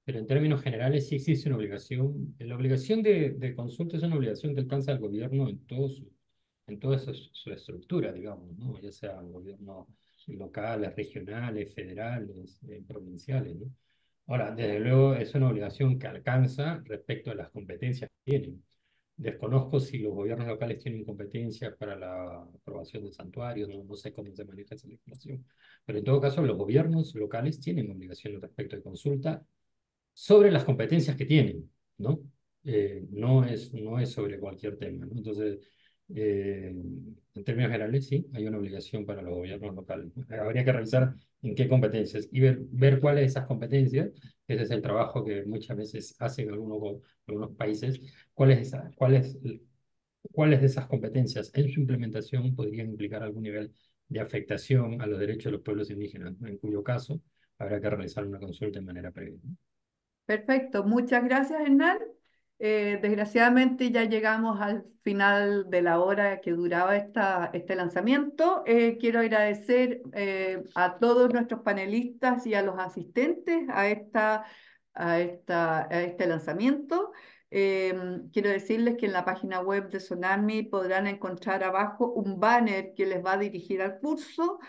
en términos generales sí existe una obligación. La obligación de consulta es una obligación que alcanza al gobierno en toda su estructura, digamos, ¿no? Ya sean gobiernos locales, regionales, federales, provinciales, ¿no? Ahora, desde luego es una obligación que alcanza respecto a las competencias que tienen. Desconozco si los gobiernos locales tienen competencias para la aprobación de santuarios, no sé cómo se maneja esa legislación, pero en todo caso los gobiernos locales tienen obligaciones respecto de consulta sobre las competencias que tienen, ¿no? No es sobre cualquier tema, ¿no? Entonces, en términos generales, sí, hay una obligación para los gobiernos locales, ¿no? Habría que revisar en qué competencias y ver cuáles de esas competencias, ese es el trabajo que muchas veces hacen algunos países, cuáles de esas competencias en su implementación podrían implicar algún nivel de afectación a los derechos de los pueblos indígenas, ¿no? En cuyo caso habrá que realizar una consulta de manera previa, ¿no?
Perfecto, muchas gracias, Hernán. Desgraciadamente ya llegamos al final de la hora que duraba este lanzamiento. Quiero agradecer a todos nuestros panelistas y a los asistentes a este lanzamiento. Quiero decirles que en la página web de Sonami podrán encontrar abajo un banner que les va a dirigir al curso.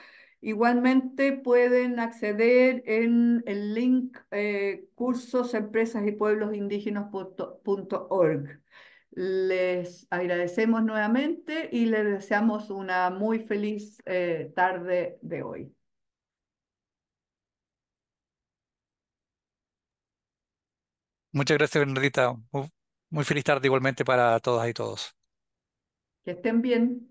Igualmente pueden acceder en el link cursos, empresas y pueblos indígenas.org. Les agradecemos nuevamente y les deseamos una muy feliz tarde de hoy.
Muchas gracias, Bernardita. Muy feliz tarde igualmente para todas y todos.
Que estén bien.